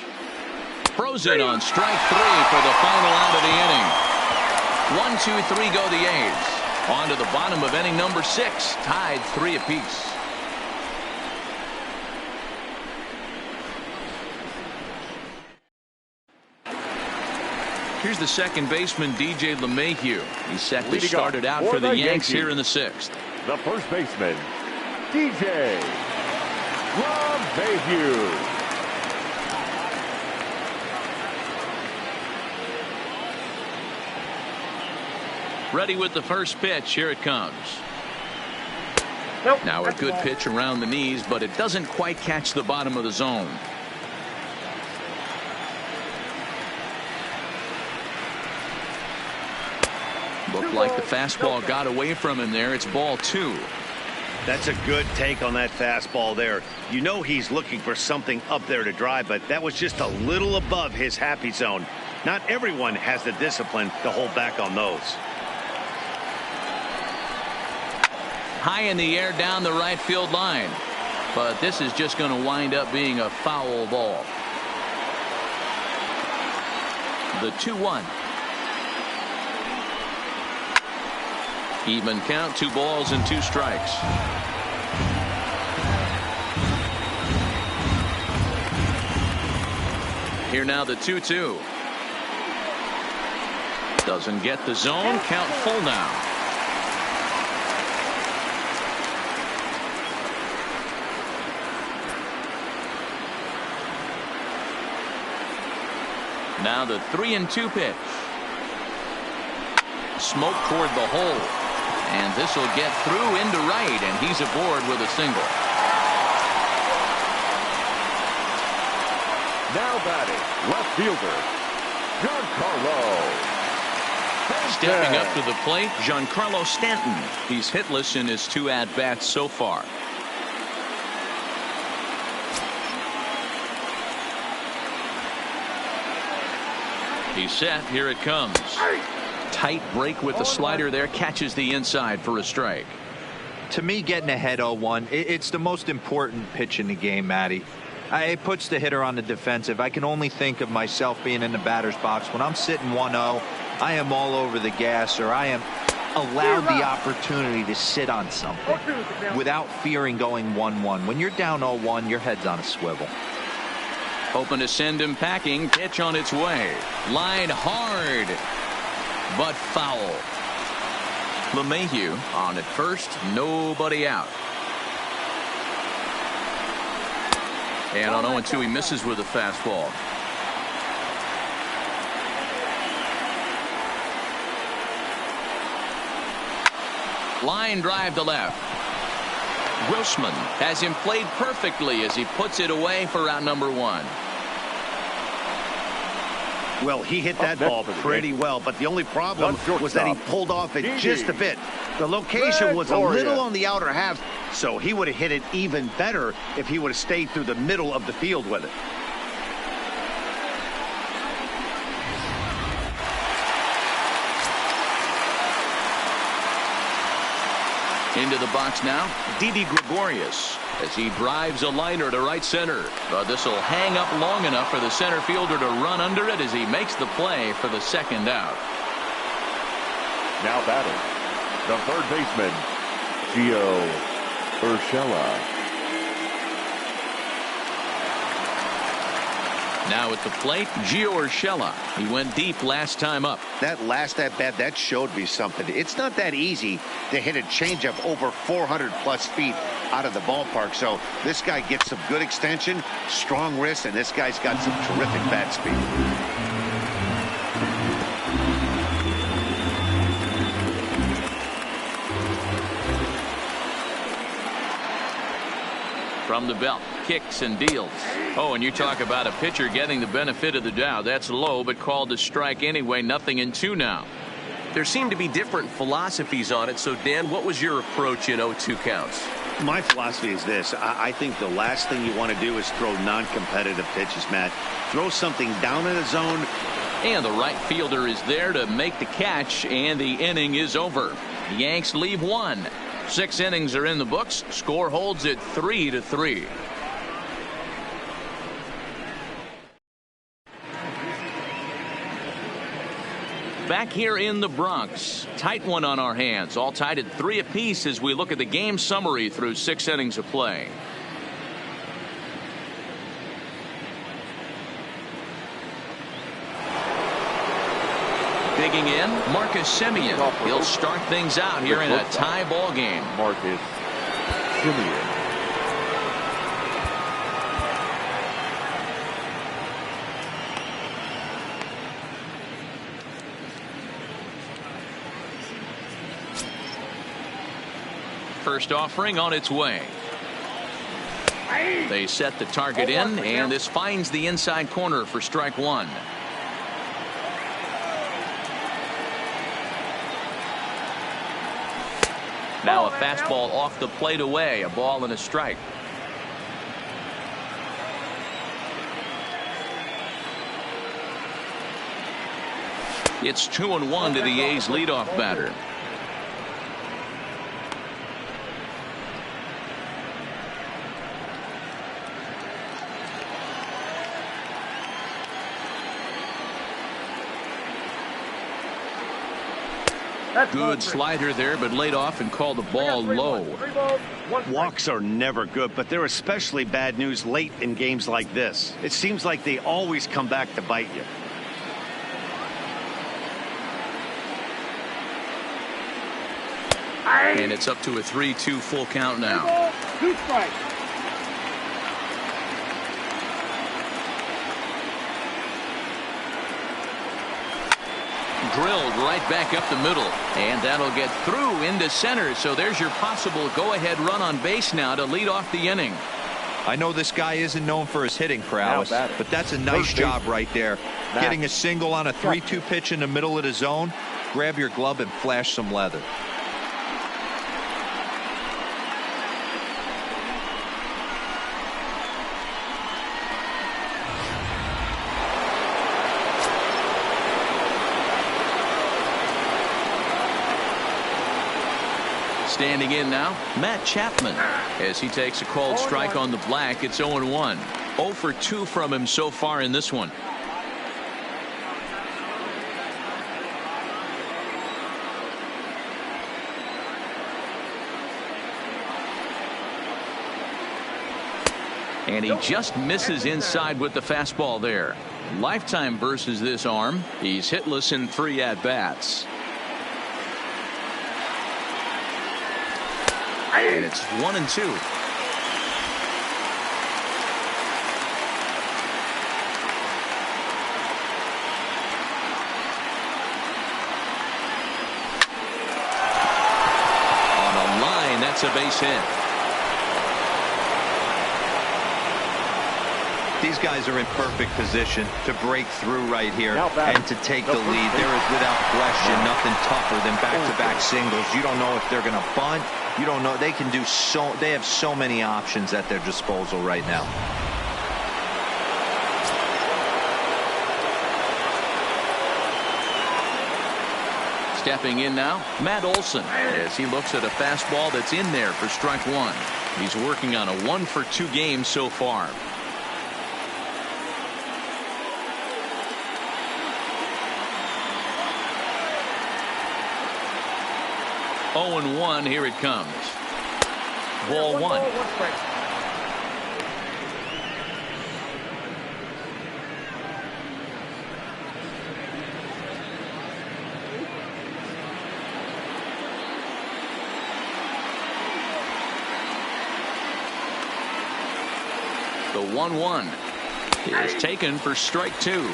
Throws it on strike 3 for the final out of the inning. 1-2-3 go the A's. On to the bottom of inning number 6. Tied 3 apiece. Here's the second baseman, DJ LeMahieu. He's set to start it out for the Yanks here in the 6th. The first baseman, DJ LeMahieu. Ready with the first pitch. Here it comes. Now a good pitch around the knees, but it doesn't quite catch the bottom of the zone. Looked like the fastball got away from him there. It's ball 2. That's a good take on that fastball there. You know he's looking for something up there to drive, but that was just a little above his happy zone. Not everyone has the discipline to hold back on those. High in the air down the right field line. But this is just going to wind up being a foul ball. The 2-1. Even count, 2 balls and 2 strikes. Here now the 2-2. Doesn't get the zone. Count full now. Now the 3-2 pitch. Smoke toward the hole. And this will get through into right, and he's aboard with a single. Now batting, left fielder, Giancarlo. Stepping up to the plate, Giancarlo Stanton. He's hitless in his 2 at-bats so far. He's set. Here it comes. Tight break with the slider there. Catches the inside for a strike. To me, getting ahead 0-1, it's the most important pitch in the game, Matty. It puts the hitter on the defensive. I can only think of myself being in the batter's box. When I'm sitting 1-0, I am all over the gas, or I am allowed the opportunity to sit on something without fearing going 1-1. When you're down 0-1, your head's on a swivel. Hoping to send him packing. Pitch on its way. Line hard, but foul. LeMahieu on at first, nobody out. And on 0-2, he misses with a fastball. Line drive to left. Grossman has him played perfectly as he puts it away for out number 1. Well, he hit that ball pretty well, but the only problem was that he pulled off it just a bit. The location was a little on the outer half, so he would have hit it even better if he would have stayed through the middle of the field with it. Into the box now, Didi Gregorius as he drives a liner to right center. But this will hang up long enough for the center fielder to run under it as he makes the play for the second out. Now batting, the third baseman, Gio Urshela. Now at the plate, Gio Urshela. He went deep last time up. That last at bat, that showed me something. It's not that easy to hit a changeup over 400+ feet out of the ballpark. So this guy gets some good extension, strong wrist, and this guy's got some terrific bat speed. From the belt, kicks and deals. Oh, and you talk about a pitcher getting the benefit of the doubt. That's low, but called to strike anyway. 0-2 now. There seem to be different philosophies on it. So, Dan, what was your approach in 0-2 counts? My philosophy is this. I think the last thing you want to do is throw non-competitive pitches, Matt. Throw something down in the zone. And the right fielder is there to make the catch, and the inning is over. The Yanks leave 1. 6 innings are in the books. Score holds at 3-3. Back here in the Bronx, tight one on our hands, all tied at 3 apiece as we look at the game summary through 6 innings of play. Digging in, Marcus Semien. He'll start things out here in a tie ball game. Marcus Semien. First offering on its way. They set the target in, and this finds the inside corner for strike 1. Now a fastball off the plate away, a ball and a strike. It's 2-1 to the A's leadoff batter. Good slider there, but laid off and called the ball low. Walks are never good, but they're especially bad news late in games like this. It seems like they always come back to bite you. And it's up to a 3-2 full count now. 2 strikes. Drilled right back up the middle, and that'll get through into center. So there's your possible go-ahead run on base now to lead off the inning. I know this guy isn't known for his hitting prowess, but that's a nice job right there. Getting a single on a 3-2 pitch in the middle of the zone. Grab your glove and flash some leather. Standing in now, Matt Chapman. As he takes a called strike on the black, it's 0-1. 0 for 2 from him so far in this one. And he just misses inside with the fastball there. Lifetime versus this arm. He's hitless in 3 at-bats. And it's 1-2. On a line, that's a base hit. These guys are in perfect position to break through right here and to take the lead. There is, without question, nothing tougher than back-to-back singles. You don't know if they're going to bunt. You don't know. They can do so. They have so many options at their disposal right now. Stepping in now, Matt Olson, as he looks at a fastball that's in there for strike 1. He's working on a 1 for 2 game so far. 0-1, here it comes. Ball 1. The 1-1 is taken for strike 2.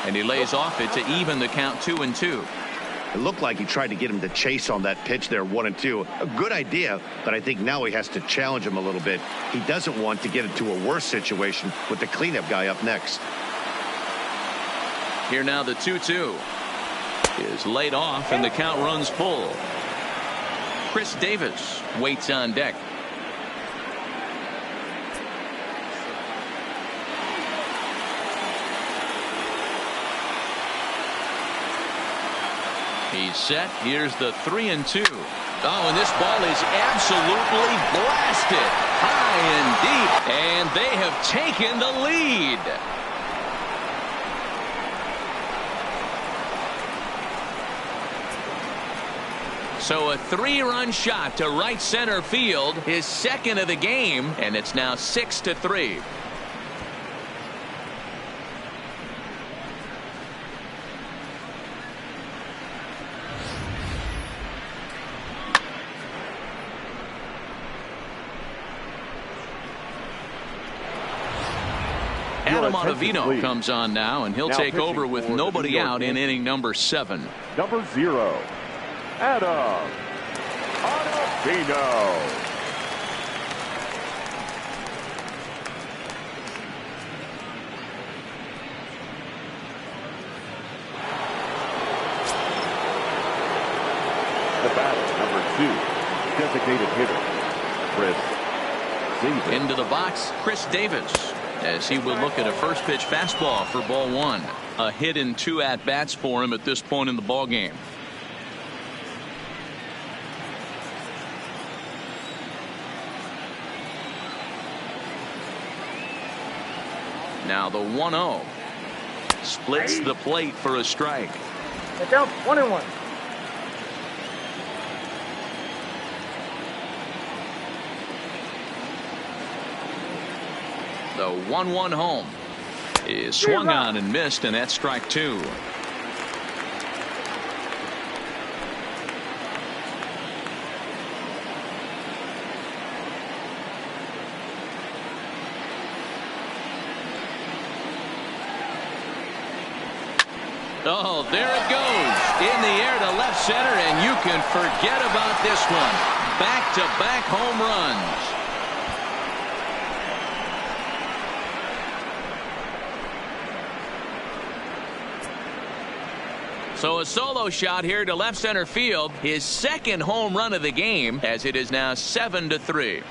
And he lays off it to even the count 2-2. It looked like he tried to get him to chase on that pitch there, 1-2. A good idea, but I think now he has to challenge him a little bit. He doesn't want to get into a worse situation with the cleanup guy up next. Here now the 2-2 is laid off and the count runs full. Chris Davis waits on deck. He's set. Here's the 3-2. Oh, and this ball is absolutely blasted high and deep, and they have taken the lead. So a 3-run shot to right center field, his second of the game, and it's now 6-3. Adam Ottavino comes on now, and he'll take over with nobody out in inning number 7. Number 0, Adam Ottavino. The batter, number 2, designated hitter, Chris Davis. Into the box, Chris Davis, as he will look at a first pitch fastball for ball 1. A hit in 2 at-bats for him at this point in the ball game. Now the 1-0 splits the plate for a strike. Get down, 1-1. The 1-1 home is swung on and missed, and that's strike 2. Oh, there it goes in the air to left center, and you can forget about this one. Back-to-back home runs. So a solo shot here to left center field, his second home run of the game, as it is now 7-3.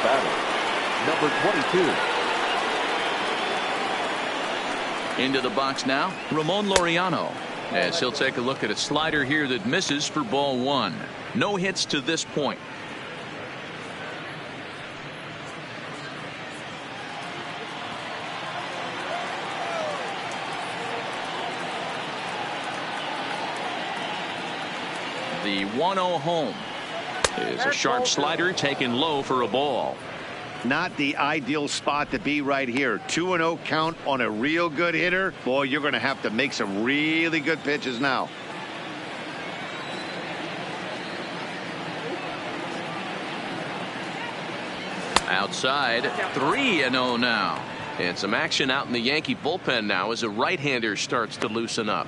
batter, number 22. Into the box now, Ramon Laureano, as he'll take a look at a slider here that misses for ball one. No hits to this point. The 1-0 home is a sharp slider taken low for a ball. Not the ideal spot to be right here. 2-0 count on a real good hitter. Boy, you're going to have to make some really good pitches now. Outside, 3-0 now. And some action out in the Yankee bullpen now as a right-hander starts to loosen up.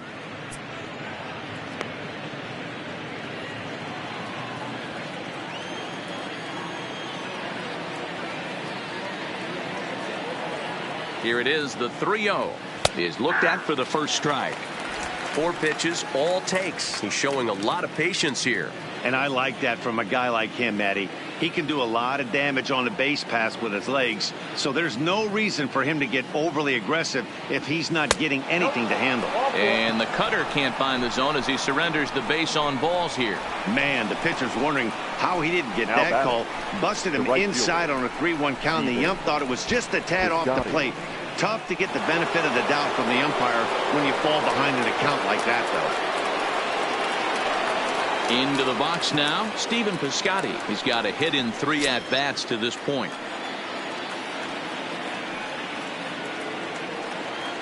Here it is, the 3-0 is looked at for the first strike. 4 pitches, all takes. He's showing a lot of patience here. And I like that from a guy like him, Matty. He can do a lot of damage on the base pass with his legs, so there's no reason for him to get overly aggressive if he's not getting anything to handle. And the cutter can't find the zone as he surrenders the base on balls here. Man, the pitcher's wondering how he didn't get that call. Busted him inside on a 3-1 count. The ump thought it was just a tad off the plate. Tough to get the benefit of the doubt from the umpire when you fall behind an account like that, though. Into the box now, Stephen Piscotty. He's got a hit in 3 at-bats to this point.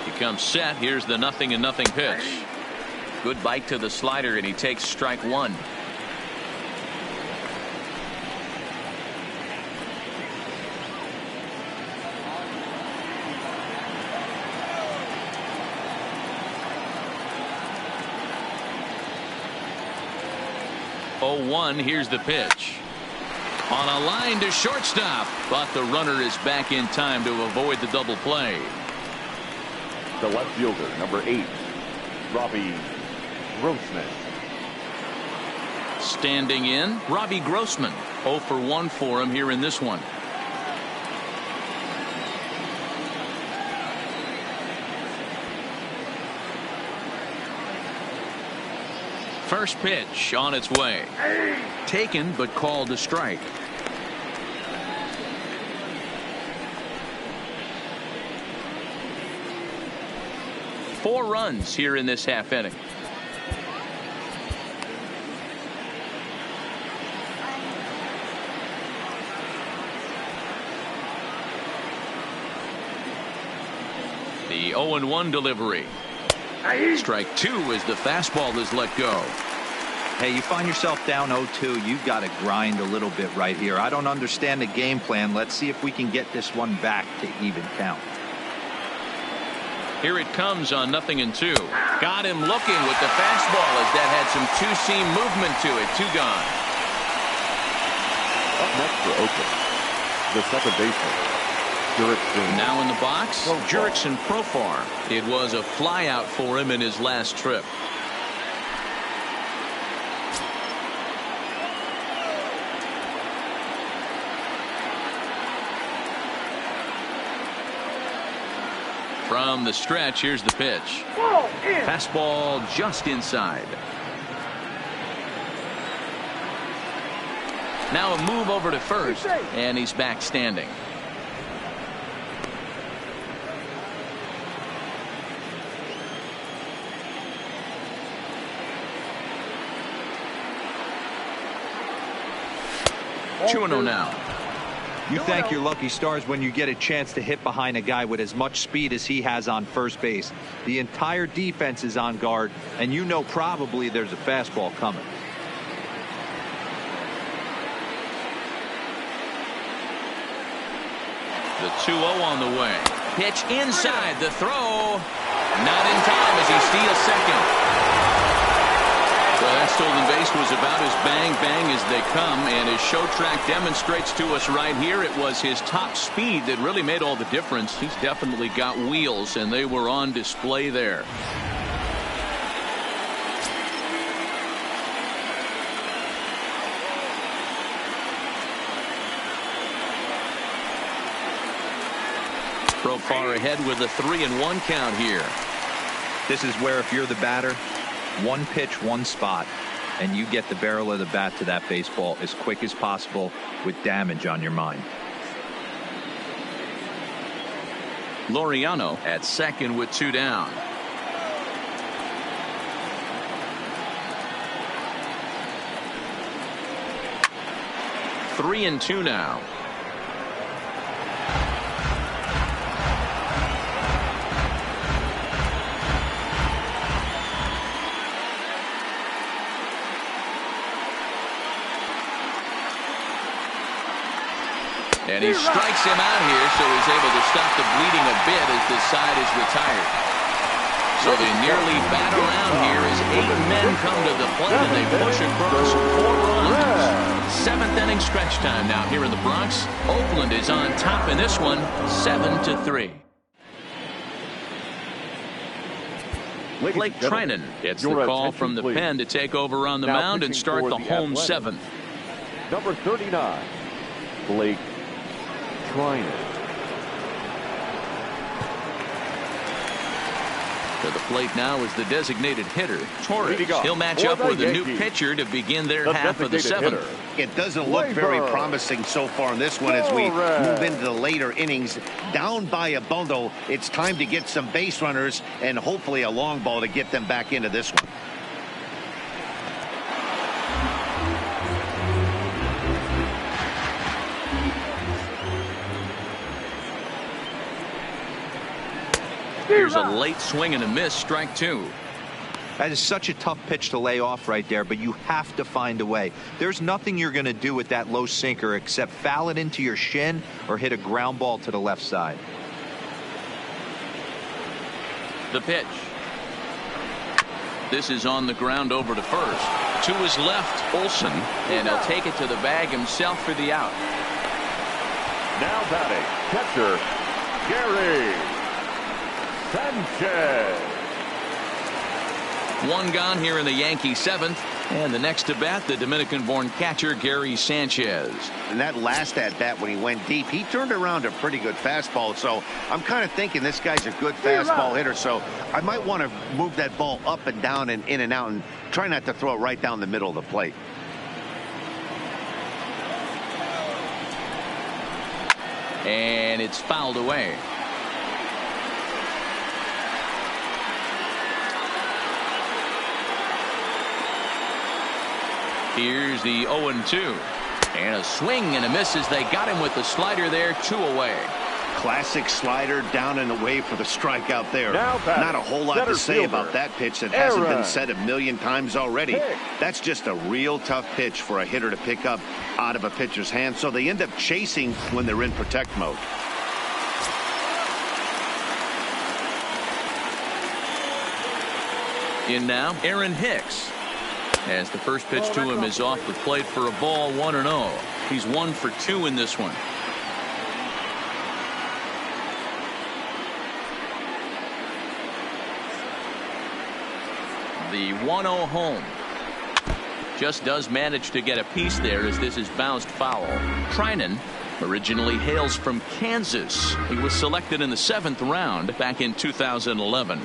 He comes set. Here's the 0-0 pitch. Good bite to the slider, and he takes strike 1. Here's the pitch. On a line to shortstop, but the runner is back in time to avoid the double play. The left fielder, number 8, Robbie Grossman. Standing in, Robbie Grossman. 0 for 1 for him here in this one. First pitch on its way. Taken but called a strike. Four runs here in this half inning. The 0-1 delivery. Strike 2 as the fastball is let go. Hey, you find yourself down 0-2. You've got to grind a little bit right here. I don't understand the game plan. Let's see if we can get this one back to even count. Here it comes on 0-2. Got him looking with the fastball as that had some two-seam movement to it. 2 gone. Up next for Oakland, the second baseman, Jurickson. Now in the box, Jurickson Profar. It was a flyout for him in his last trip. From the stretch, here's the pitch. Fastball just inside. Now a move over to first, and he's back standing. Two-0 now. You thank your lucky stars when you get a chance to hit behind a guy with as much speed as he has on first base. The entire defense is on guard, and you know probably there's a fastball coming. The 2-0 on the way. Pitch inside, the throw. Not in time as he steals second. Well, that stolen base was about as bang-bang as they come, and his show track demonstrates to us right here it was his top speed that really made all the difference. He's definitely got wheels, and they were on display there. Throw far ahead with a 3-1 count here. This is where, if you're the batter, one pitch, one spot, and you get the barrel of the bat to that baseball as quick as possible with damage on your mind. Laureano at second with 2 down. Three and 2 now. And he strikes him out here, so he's able to stop the bleeding a bit as the side is retired. So they nearly bat around here as 8 men come to the plate and they push across 4 runs. 7th inning stretch time now here in the Bronx. Oakland is on top in this one, 7-3. Blake Trinan gets the call from the pen to take over on the mound and start the home 7th. Number 39, Blake Trinan. To the plate now is the designated hitter, Torres. He'll match up with a new pitcher to begin their half of the 7th. It doesn't look very promising so far in this one as we move into the later innings. Down by a bundle, it's time to get some base runners and hopefully a long ball to get them back into this one. Here's a late swing and a miss, strike 2. That is such a tough pitch to lay off right there, but you have to find a way. There's nothing you're going to do with that low sinker except foul it into your shin or hit a ground ball to the left side. The pitch. This is on the ground over to first. To his left, Olsen, and he'll take it to the bag himself for the out. Now batting, catcher, Gary Sanchez. 1 gone here in the Yankee 7th, and the next to bat, the Dominican-born catcher Gary Sanchez. And that last at bat when he went deep, he turned around a pretty good fastball. So I'm kind of thinking this guy's a good fastball hitter. So I might want to move that ball up and down and in and out and try not to throw it right down the middle of the plate. And it's fouled away. Here's the 0-2. And a swing and a miss as they got him with the slider there, 2 away. Classic slider down and away for the strikeout there. Not a whole lot to say about that pitch that hasn't been said a million times already. That's just a real tough pitch for a hitter to pick up out of a pitcher's hand. So they end up chasing when they're in protect mode. In now, Aaron Hicks. As the first pitch to him is off the plate for a ball, 1-0. He's 1 for 2 in this one. The 1-0 home. Just does manage to get a piece there as this is bounced foul. Trinan originally hails from Kansas. He was selected in the 7th round back in 2011.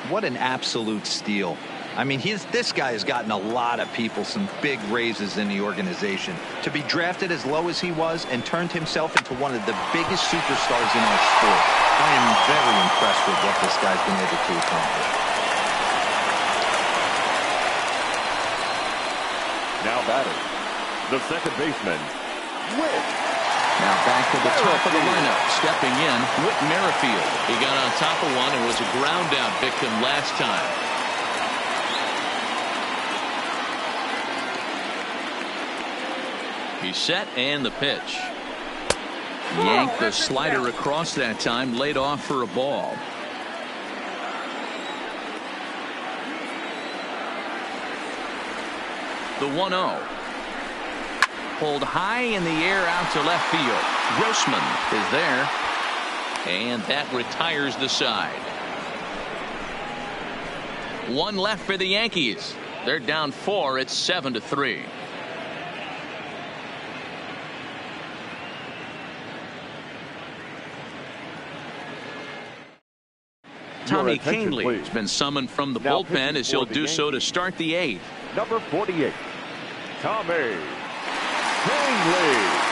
What an absolute steal. I mean, this guy has gotten a lot of people some big raises in the organization. To be drafted as low as he was and turned himself into one of the biggest superstars in our sport. I am very impressed with what this guy's been able to accomplish. Now batting, the second baseman, Whit. Now back to the top of the lineup. Stepping in, Whit Merrifield. He got on top of one and was a ground out victim last time. He's set and the pitch. Yanked the slider across that time, laid off for a ball. The 1-0. Pulled high in the air out to left field. Grossman is there. And that retires the side. 1 left for the Yankees. They're down 4. It's 7-3. Tommy attention, Canley please. has been summoned from the Now bullpen pitching as he'll for the do so to Yankees. start the 8th. Number 48, Tommy Canley.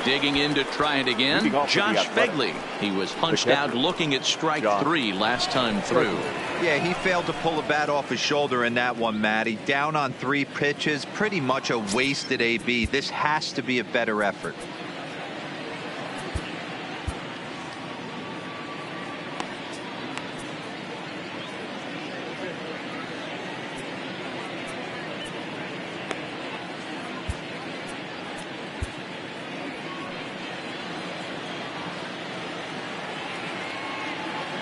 Digging in to try it again, Leading off for the Josh Athletics. Begley. He was punched The out catcher, looking at strike Josh 3 last time through. Yeah, he failed to pull the bat off his shoulder in that one, Matty. Down on 3 pitches, pretty much a wasted AB. This has to be a better effort.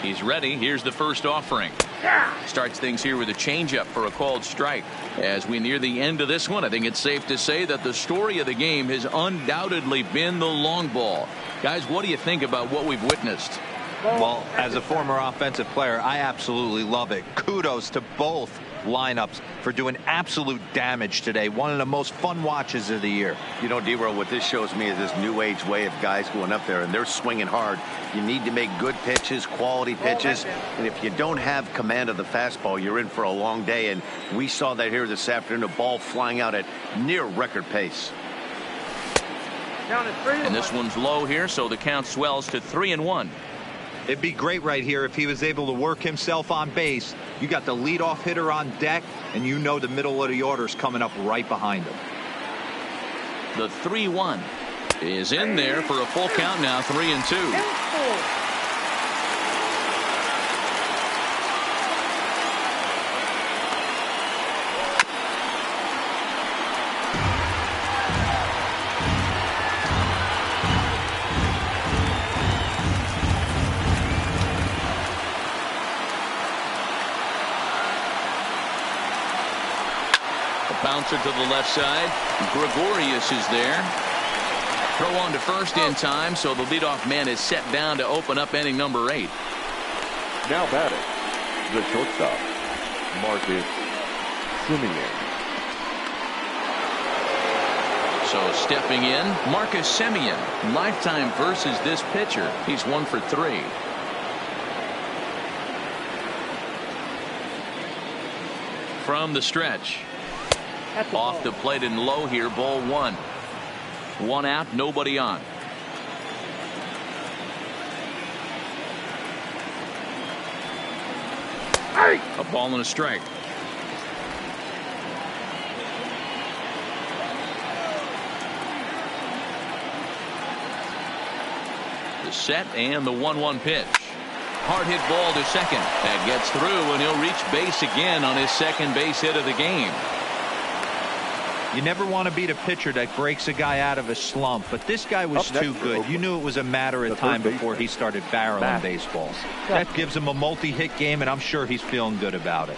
He's ready. Here's the first offering. Starts things here with a changeup for a called strike. As we near the end of this one, I think it's safe to say that the story of the game has undoubtedly been the long ball. Guys, what do you think about what we've witnessed? Well, as a former offensive player, I absolutely love it. Kudos to both lineups for doing absolute damage today. One of the most fun watches of the year. You know, D-Roll, what this shows me is this new age way of guys going up there, and they're swinging hard. You need to make good pitches, quality pitches, and if you don't have command of the fastball, you're in for a long day, and we saw that here this afternoon, a ball flying out at near record pace. Down at 3-1. And this one's low here, so the count swells to 3-1. It'd be great right here if he was able to work himself on base. You got the leadoff hitter on deck, and you know the middle of the order's coming up right behind him. The 3-1 is in there for a full count now, 3-2. Bouncer to the left side. Gregorius is there. Throw on to first in time, so the leadoff man is set down to open up inning number 8. Now batting, the shortstop, Marcus Semien. So stepping in, Marcus Semien. Lifetime versus this pitcher. He's 1 for 3. From the stretch. Off the plate and low here, ball 1. 1 out, nobody on. A ball and a strike. The set and the 1-1 pitch. Hard hit ball to second. That gets through, and he'll reach base again on his second base hit of the game. You never want to beat a pitcher that breaks a guy out of a slump, but this guy was too good. You knew it was a matter of time before he started barreling baseballs. That gives him a multi-hit game, and I'm sure he's feeling good about it.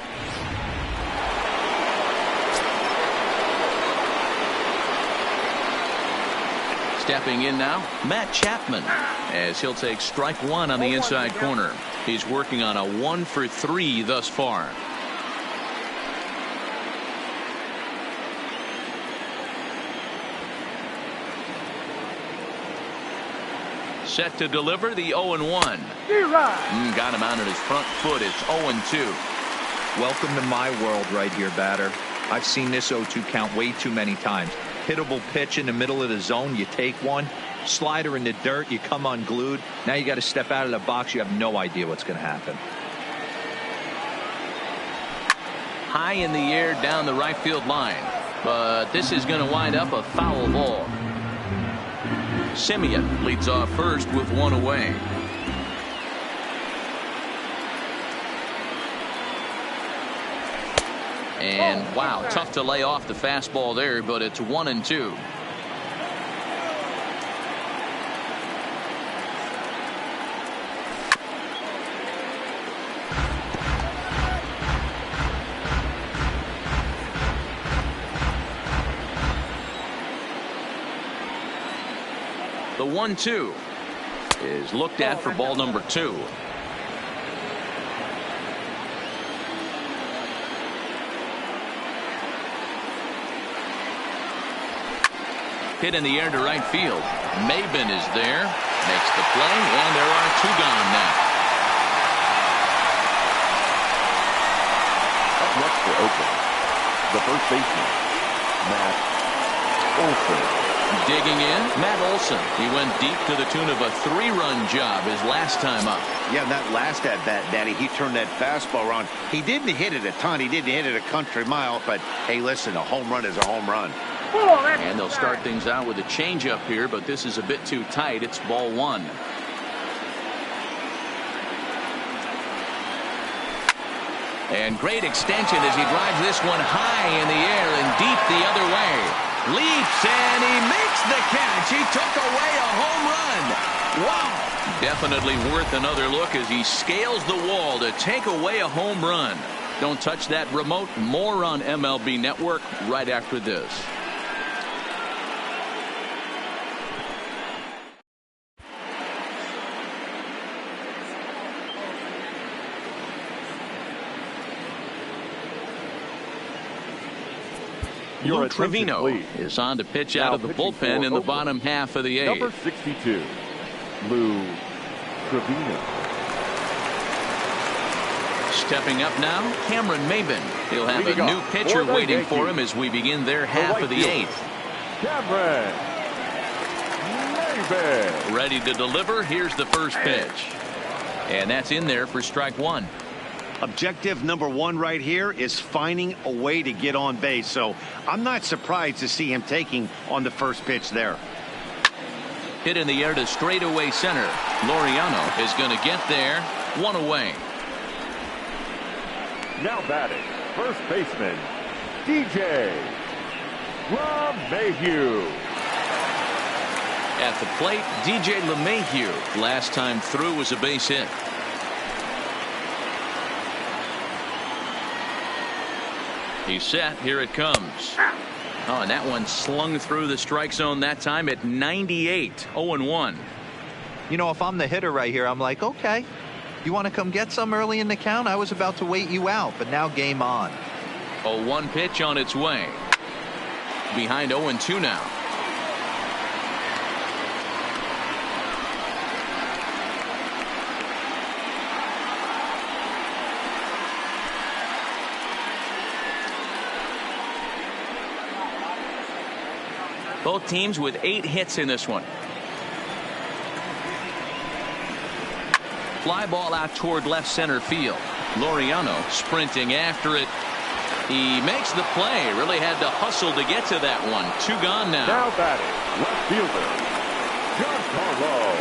Stepping in now, Matt Chapman, as he'll take strike 1 on the inside corner. He's working on a 1 for 3 thus far. Set to deliver the 0-1. Got him out on his front foot. It's 0-2. Welcome to my world right here, batter. I've seen this 0-2 count way too many times. Hittable pitch in the middle of the zone, you take one. Slider in the dirt, you come unglued. Now you got to step out of the box. You have no idea what's going to happen. High in the air down the right field line. But this is going to wind up a foul ball. Semien leads off first with 1 away. And wow, tough to lay off the fastball there, but it's 1-2. The 1-2 is looked at for ball number 2. hit in the air to right field. Maben is there, makes the play, and there are 2 gone now. Up next for Oakland, the first baseman, Matt Olson. Digging in, Matt Olson. He went deep to the tune of a 3-run job his last time up. Yeah, that last at-bat, Danny, he turned that fastball around. He didn't hit it a ton. He didn't hit it a country mile. But, hey, listen, a home run is a home run. And they'll start things out with a changeup here, but this is a bit too tight. It's ball 1. And great extension as he drives this one high in the air and deep the other way. Leaps and he makes the catch. He took away a home run. Wow. Definitely worth another look as he scales the wall to take away a home run. Don't touch that remote. More on MLB Network right after this. Lou Trevino is on to pitch out of the bullpen in the bottom half of the 8th. Number 62, Lou Trevino. Stepping up now, Cameron Maben. He'll have a new pitcher waiting for him as we begin their half of the 8th. Cameron Maben. Ready to deliver. Here's the first pitch. And that's in there for strike 1. Objective number 1 right here is finding a way to get on base. So I'm not surprised to see him taking on the first pitch there. Hit in the air to straightaway center. Laureano is going to get there. 1 away. Now batting, first baseman, DJ LeMahieu. At the plate, DJ LeMahieu. Last time through was a base hit. He's set. Here it comes. Oh, and that one slung through the strike zone that time at 98. 0-1. You know, if I'm the hitter right here, I'm like, okay, you want to come get some early in the count? I was about to wait you out, but now game on. 0-1 pitch on its way. Behind 0-2 now. Both teams with 8 hits in this one. Fly ball out toward left center field. Laureano sprinting after it. He makes the play. Really had to hustle to get to that one. 2 gone now. Now batting, left fielder, Giancarlo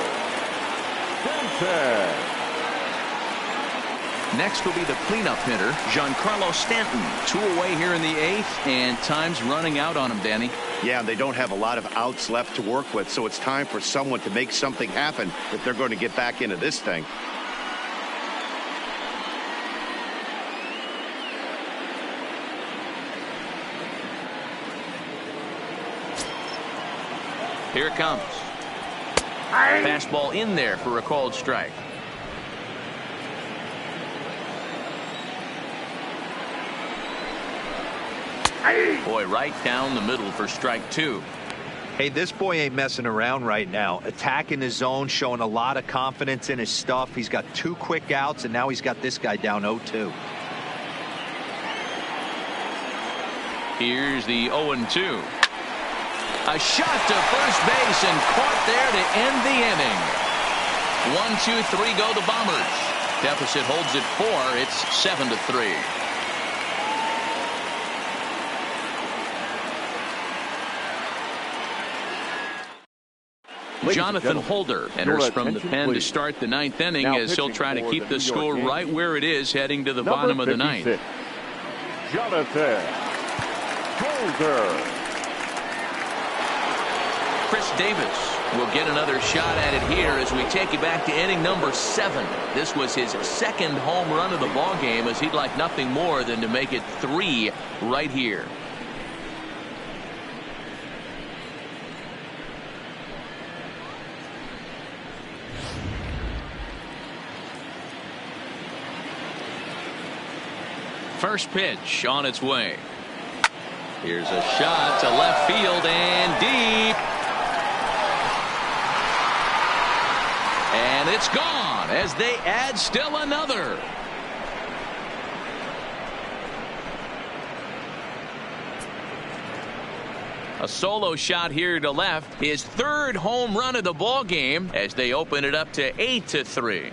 Stanton. Next will be the cleanup hitter, Giancarlo Stanton. 2 away here in the 8th, and time's running out on him, Danny. Yeah, they don't have a lot of outs left to work with, so it's time for someone to make something happen if they're going to get back into this thing. Here it comes. Fastball in there for a called strike. Boy, right down the middle for strike 2. Hey, this boy ain't messing around right now. Attacking his zone, showing a lot of confidence in his stuff. He's got 2 quick outs, and now he's got this guy down 0-2. Here's the 0-2. A shot to first base and caught there to end the inning. 1-2-3 go the Bombers. Deficit holds at 4. It's 7-3. Jonathan Holder enters from the pen to start the 9th inning as he'll try to keep the score right where it is heading to the bottom of the 9th. Jonathan Holder. Chris Davis will get another shot at it here as we take you back to inning number 7. This was his 2nd home run of the ball game, as he'd like nothing more than to make it 3 right here. First pitch on its way. Here's a shot to left field and deep. And it's gone as they add still another. A solo shot here to left. His third home run of the ball game as they open it up to 8-3.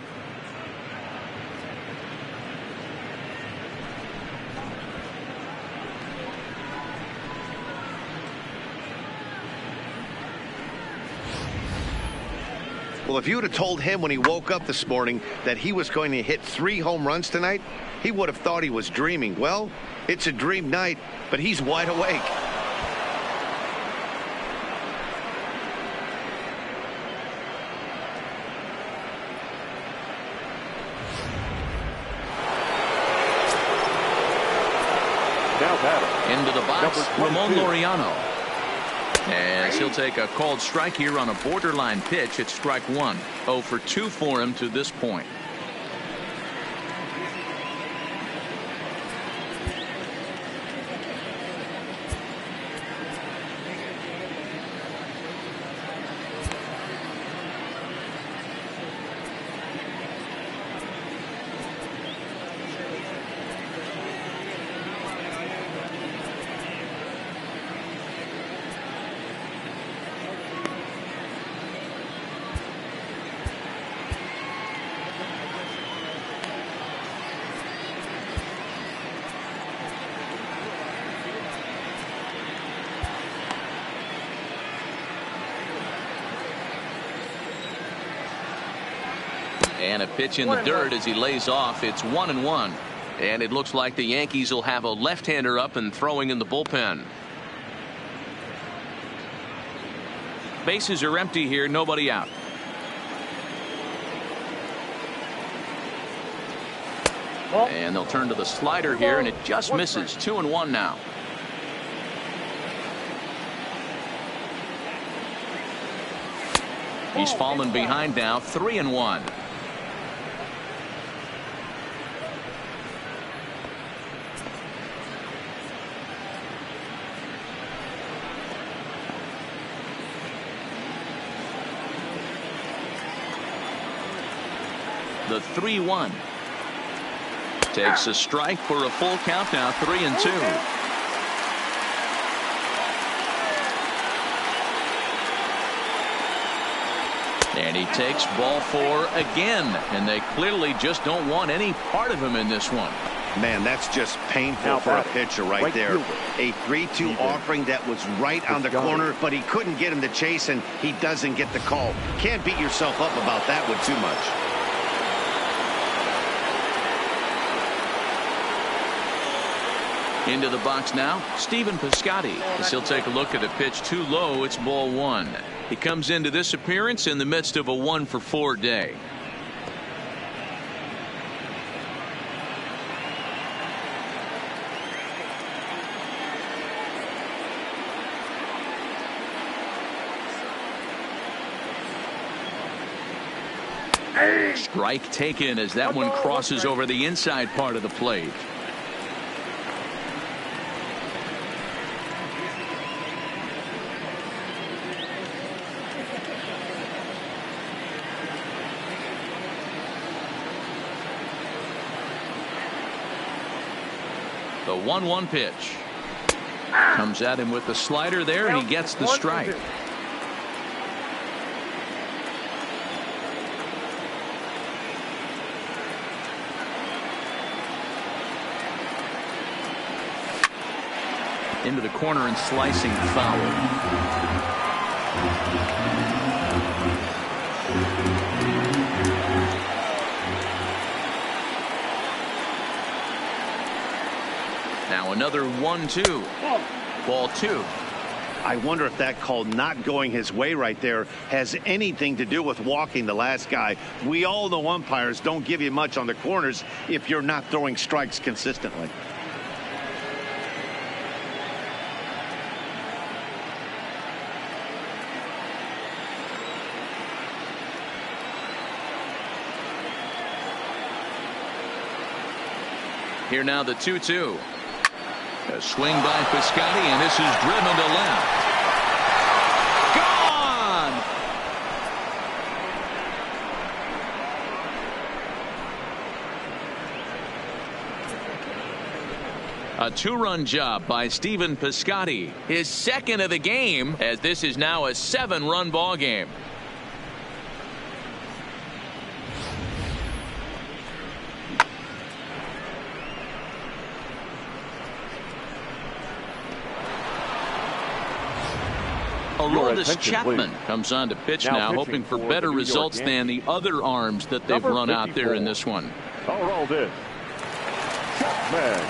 Well, if you would have told him when he woke up this morning that he was going to hit 3 home runs tonight, he would have thought he was dreaming. Well, it's a dream night, but he's wide awake. Now batter. Into the box, Ramon 22. Laureano. As he'll take a called strike here on a borderline pitch. It's strike 1. 0 for 2 for him to this point. And a pitch in the dirt as he lays off. It's 1-1. And it looks like the Yankees will have a left-hander up and throwing in the bullpen. Bases are empty here. Nobody out. And they'll turn to the slider here, and it just misses. 2-1 now. He's fallen behind now. 3-1. The 3-1 takes a strike for a full count now. 3-2. And he takes ball 4 again, and they clearly just don't want any part of him in this one. Man, that's just painful for a pitcher right there. A 3-2 offering that was right on the corner, but he couldn't get him to chase, and he doesn't get the call. Can't beat yourself up about that one too much. Into the box now, Stephen Piscotty. As he'll take a look at a pitch too low. It's ball 1. He comes into this appearance in the midst of a 1-for-4 day. Strike taken as that one crosses over the inside part of the plate. The 1-1 pitch comes at him with the slider there, and he gets the strike. Into the corner and slicing foul. Now another 1-2. Ball 2. I wonder if that call not going his way right there has anything to do with walking the last guy. We all know umpires don't give you much on the corners if you're not throwing strikes consistently. Here now the 2-2. A swing by Piscotty, and this is driven to left. Gone! A two-run job by Stephen Piscotty, his second of the game, as this is now a 7-run ball game. Aroldis Chapman comes on to pitch now, hoping for better results than the other arms that they've run out there in this one. Aroldis Chapman.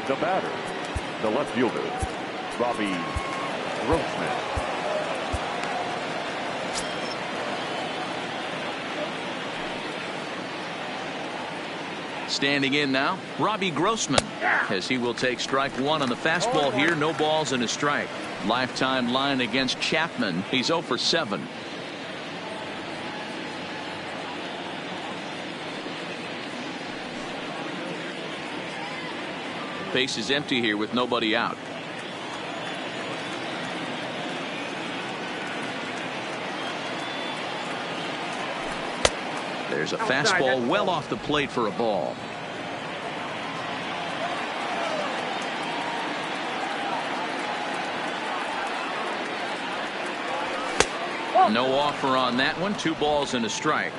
The batter, the left fielder, Robbie Grossman. Standing in now, Robbie Grossman, as he will take strike one on the fastball here. No balls and a strike. Lifetime line against Chapman. He's 0 for 7. Base is empty here with nobody out. There's a fastball well off the plate for a ball. No offer on that one. 2 balls and a strike.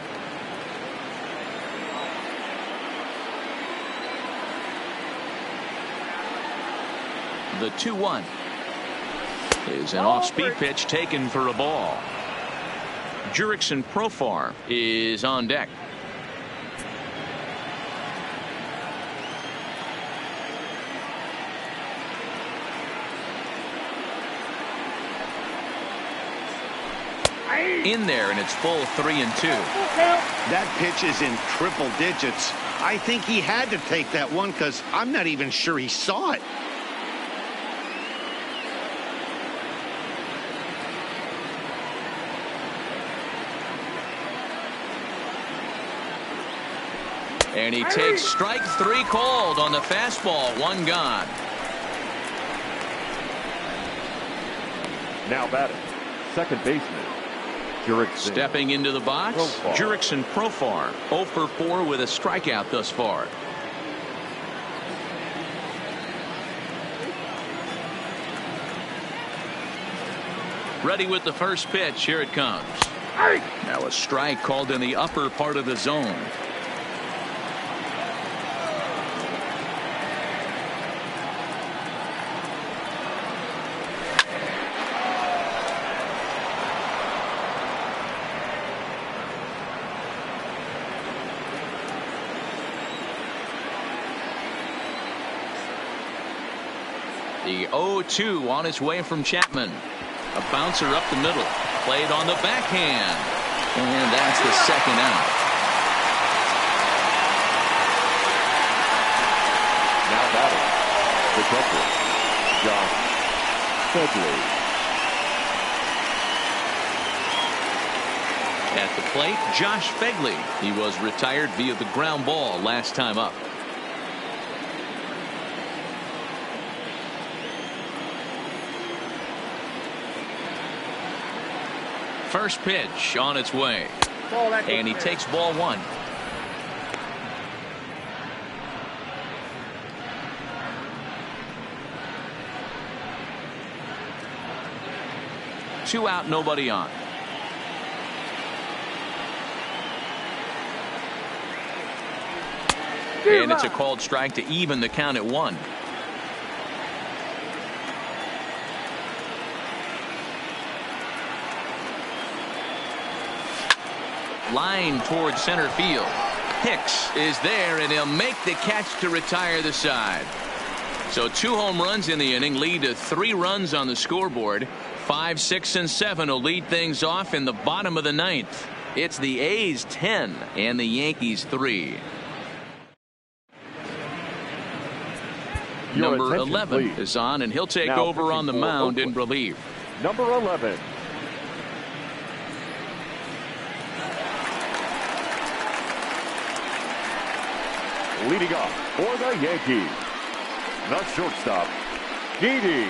The 2-1 is an off-speed pitch taken for a ball. Jurickson Profar is on deck. In there, and it's full 3-2. That pitch is in triple digits. I think he had to take that one because I'm not even sure he saw it. And he takes strike 3 called on the fastball. 1 gone. Now batting, second baseman, Jurickson. Stepping into the box, Jurickson Profar, 0 for 4 with a strikeout thus far. Ready with the first pitch. Here it comes. Now a strike called in the upper part of the zone. The 0-2 on its way from Chapman. A bouncer up the middle. Played on the backhand. And that's the second out. Now batting, the catcher, Josh Fegley. At the plate, Josh Fegley. He was retired via the ground ball last time up. First pitch on its way. And he takes ball 1. Two out, nobody on. And it's a called strike to even the count at 1. Line towards center field. Hicks is there, and he'll make the catch to retire the side. So 2 home runs in the inning lead to 3 runs on the scoreboard. 5, 6, and 7 will lead things off in the bottom of the 9th. It's the A's 10 and the Yankees 3. Number 11 is on, and he'll take over on the mound in relief. number 11. Leading off for the Yankees, the shortstop, Didi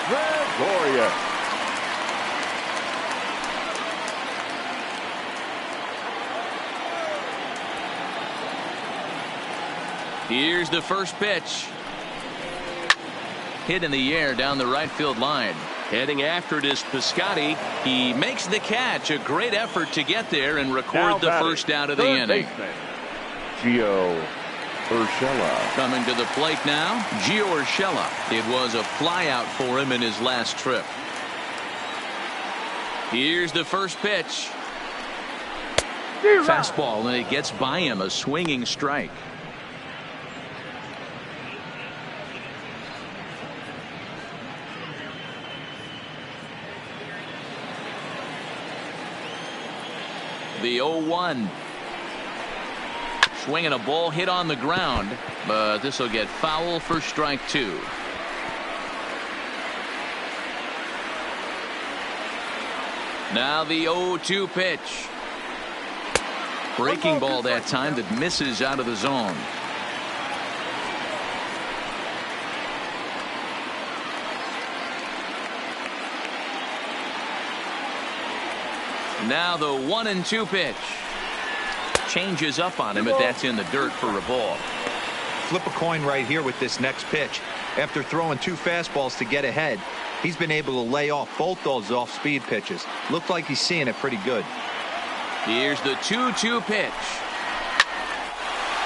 Gregorius. Here's the first pitch. Hit in the air down the right field line. Heading after it is Piscotty. He makes the catch. A great effort to get there and record the first out of the inning. Gio Urshela. Coming to the plate now, Gio Urshela. It was a flyout for him in his last trip. Here's the first pitch. Fastball, and it gets by him. A swinging strike. The 0-1. Swinging a ball hit on the ground, but this will get foul for strike 2. Now the 0-2 pitch. Breaking ball that time that misses out of the zone. Now the 1-2 pitch. Changes up on him, but that's in the dirt for a ball. Flip a coin right here with this next pitch. After throwing 2 fastballs to get ahead, he's been able to lay off both those off-speed pitches. Looked like he's seeing it pretty good. Here's the 2-2 pitch.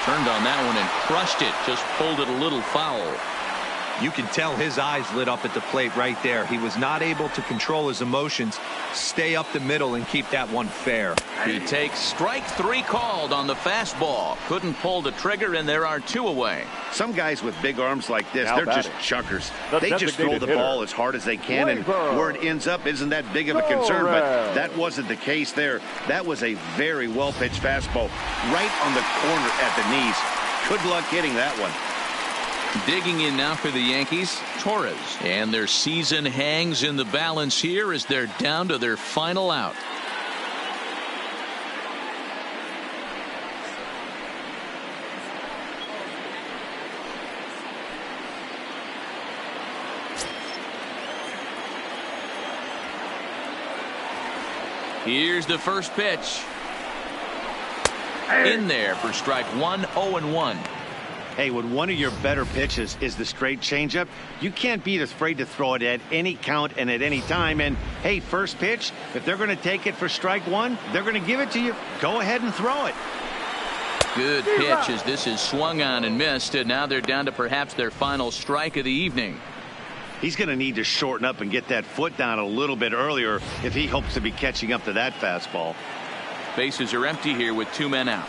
Turned on that one and crushed it. Just pulled it a little foul. You can tell his eyes lit up at the plate right there. He was not able to control his emotions, stay up the middle, and keep that one fair. He takes strike 3 called on the fastball. Couldn't pull the trigger, and there are 2 away. Some guys with big arms like this, Now they're batting. just chuckers. The They just throw the designated ball hitter, as hard as they can, and Gleyber. where it ends up isn't that big of a concern, but Torres. that wasn't the case there. That was a very well-pitched fastball right on the corner at the knees. Good luck hitting that one. Digging in now for the Yankees, Torres. And their season hangs in the balance here as they're down to their final out. Here's the first pitch. In there for strike 1, 0-1. Hey, when one of your better pitches is the straight changeup, you can't be afraid to throw it at any count and at any time. And, hey, first pitch, if they're going to take it for strike 1, they're going to give it to you. Go ahead and throw it. Good pitch as this is swung on and missed, and now they're down to perhaps their final strike of the evening. He's going to need to shorten up and get that foot down a little bit earlier if he hopes to be catching up to that fastball. Bases are empty here with 2 men out.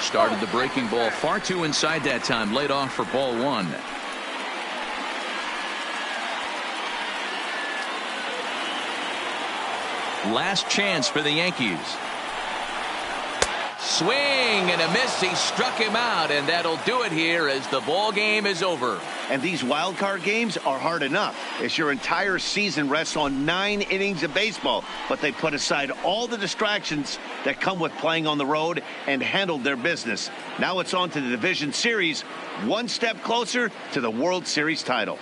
Started the breaking ball far too inside that time. Laid off for ball 1. Last chance for the Yankees. Swing and a miss. He struck him out, and that'll do it here as the ball game is over. And these wild card games are hard enough as your entire season rests on 9 innings of baseball. But they put aside all the distractions that come with playing on the road and handled their business. Now it's on to the division series, one step closer to the World Series title.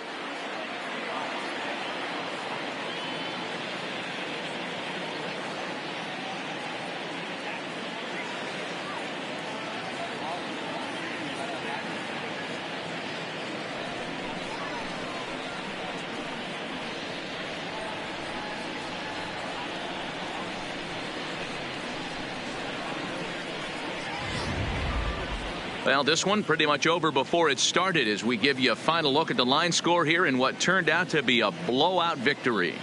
Well, this one pretty much over before it started as we give you a final look at the line score here in what turned out to be a blowout victory.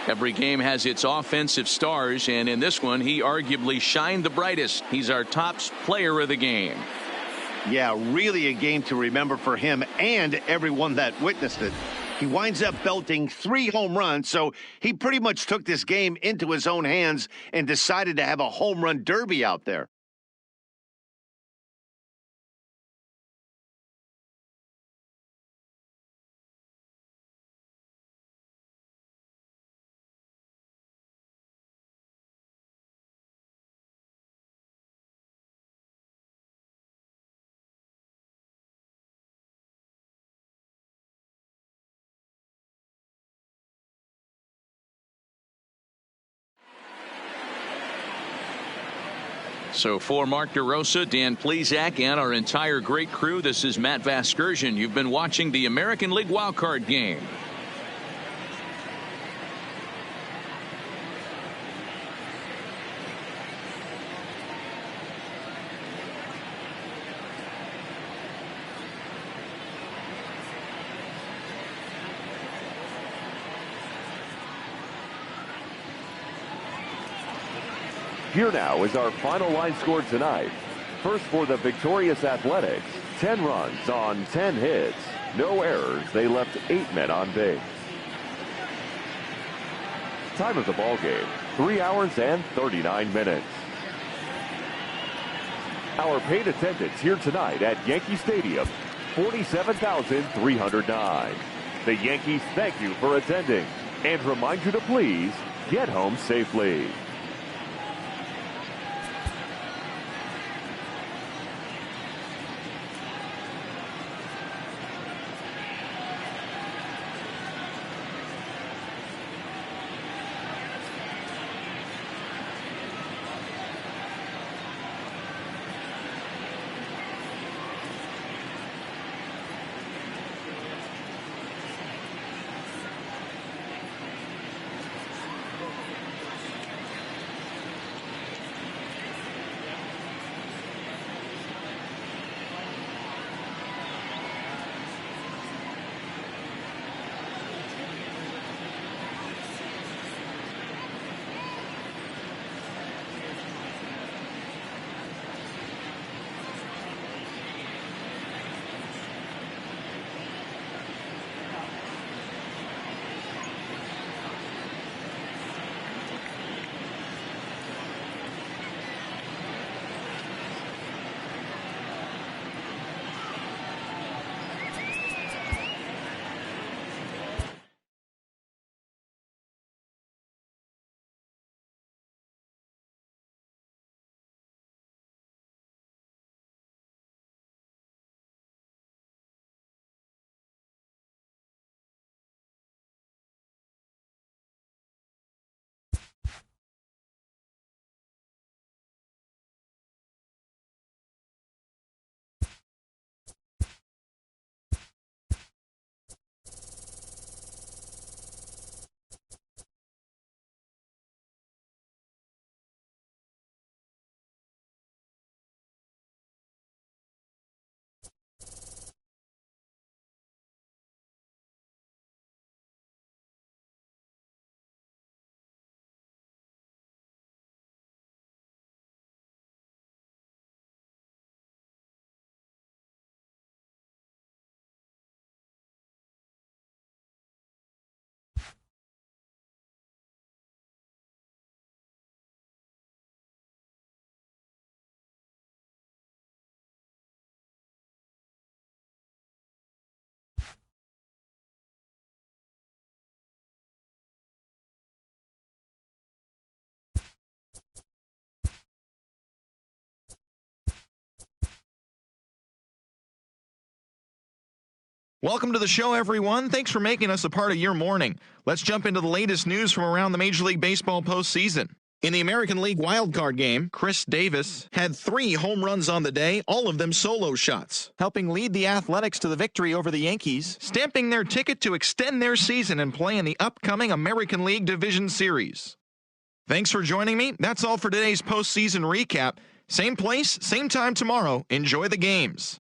Every game has its offensive stars, and in this one, he arguably shined the brightest. He's our top player of the game. Yeah, really a game to remember for him and everyone that witnessed it. He winds up belting 3 home runs, so he pretty much took this game into his own hands and decided to have a home run derby out there. So for Mark DeRosa, Dan Plesac, and our entire great crew, this is Matt Vasgersian. You've been watching the American League wildcard game. Here now is our final line score tonight. First for the victorious Athletics, 10 runs on 10 hits. No errors. They left 8 men on base. Time of the ball game, 3 hours and 39 minutes. Our paid attendance here tonight at Yankee Stadium, 47,309. The Yankees thank you for attending and remind you to please get home safely. Welcome to the show, everyone. Thanks for making us a part of your morning. Let's jump into the latest news from around the Major League Baseball postseason. In the American League wildcard game, Chris Davis had 3 home runs on the day, all of them solo shots, helping lead the Athletics to the victory over the Yankees, stamping their ticket to extend their season and play in the upcoming American League Division Series. Thanks for joining me. That's all for today's postseason recap. Same place, same time tomorrow. Enjoy the games.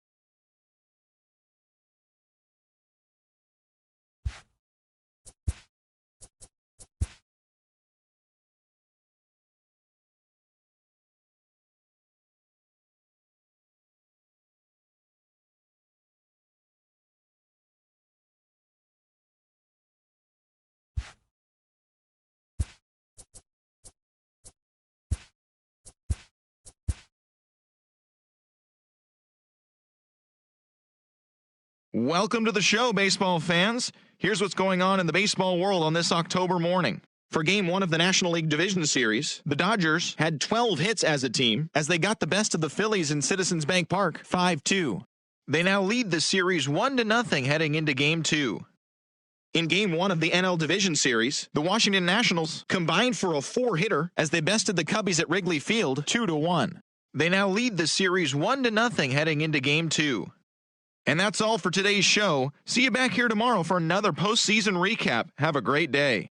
Welcome to the show, baseball fans. Here's what's going on in the baseball world on this October morning. For Game 1 of the National League Division Series, the Dodgers had 12 hits as a team as they got the best of the Phillies in Citizens Bank Park 5-2. They now lead the series 1-0 heading into Game 2. In Game 1 of the NL Division Series, the Washington Nationals combined for a 4-hitter as they bested the Cubbies at Wrigley Field 2-1. They now lead the series 1-0 heading into Game 2. And that's all for today's show. See you back here tomorrow for another postseason recap. Have a great day.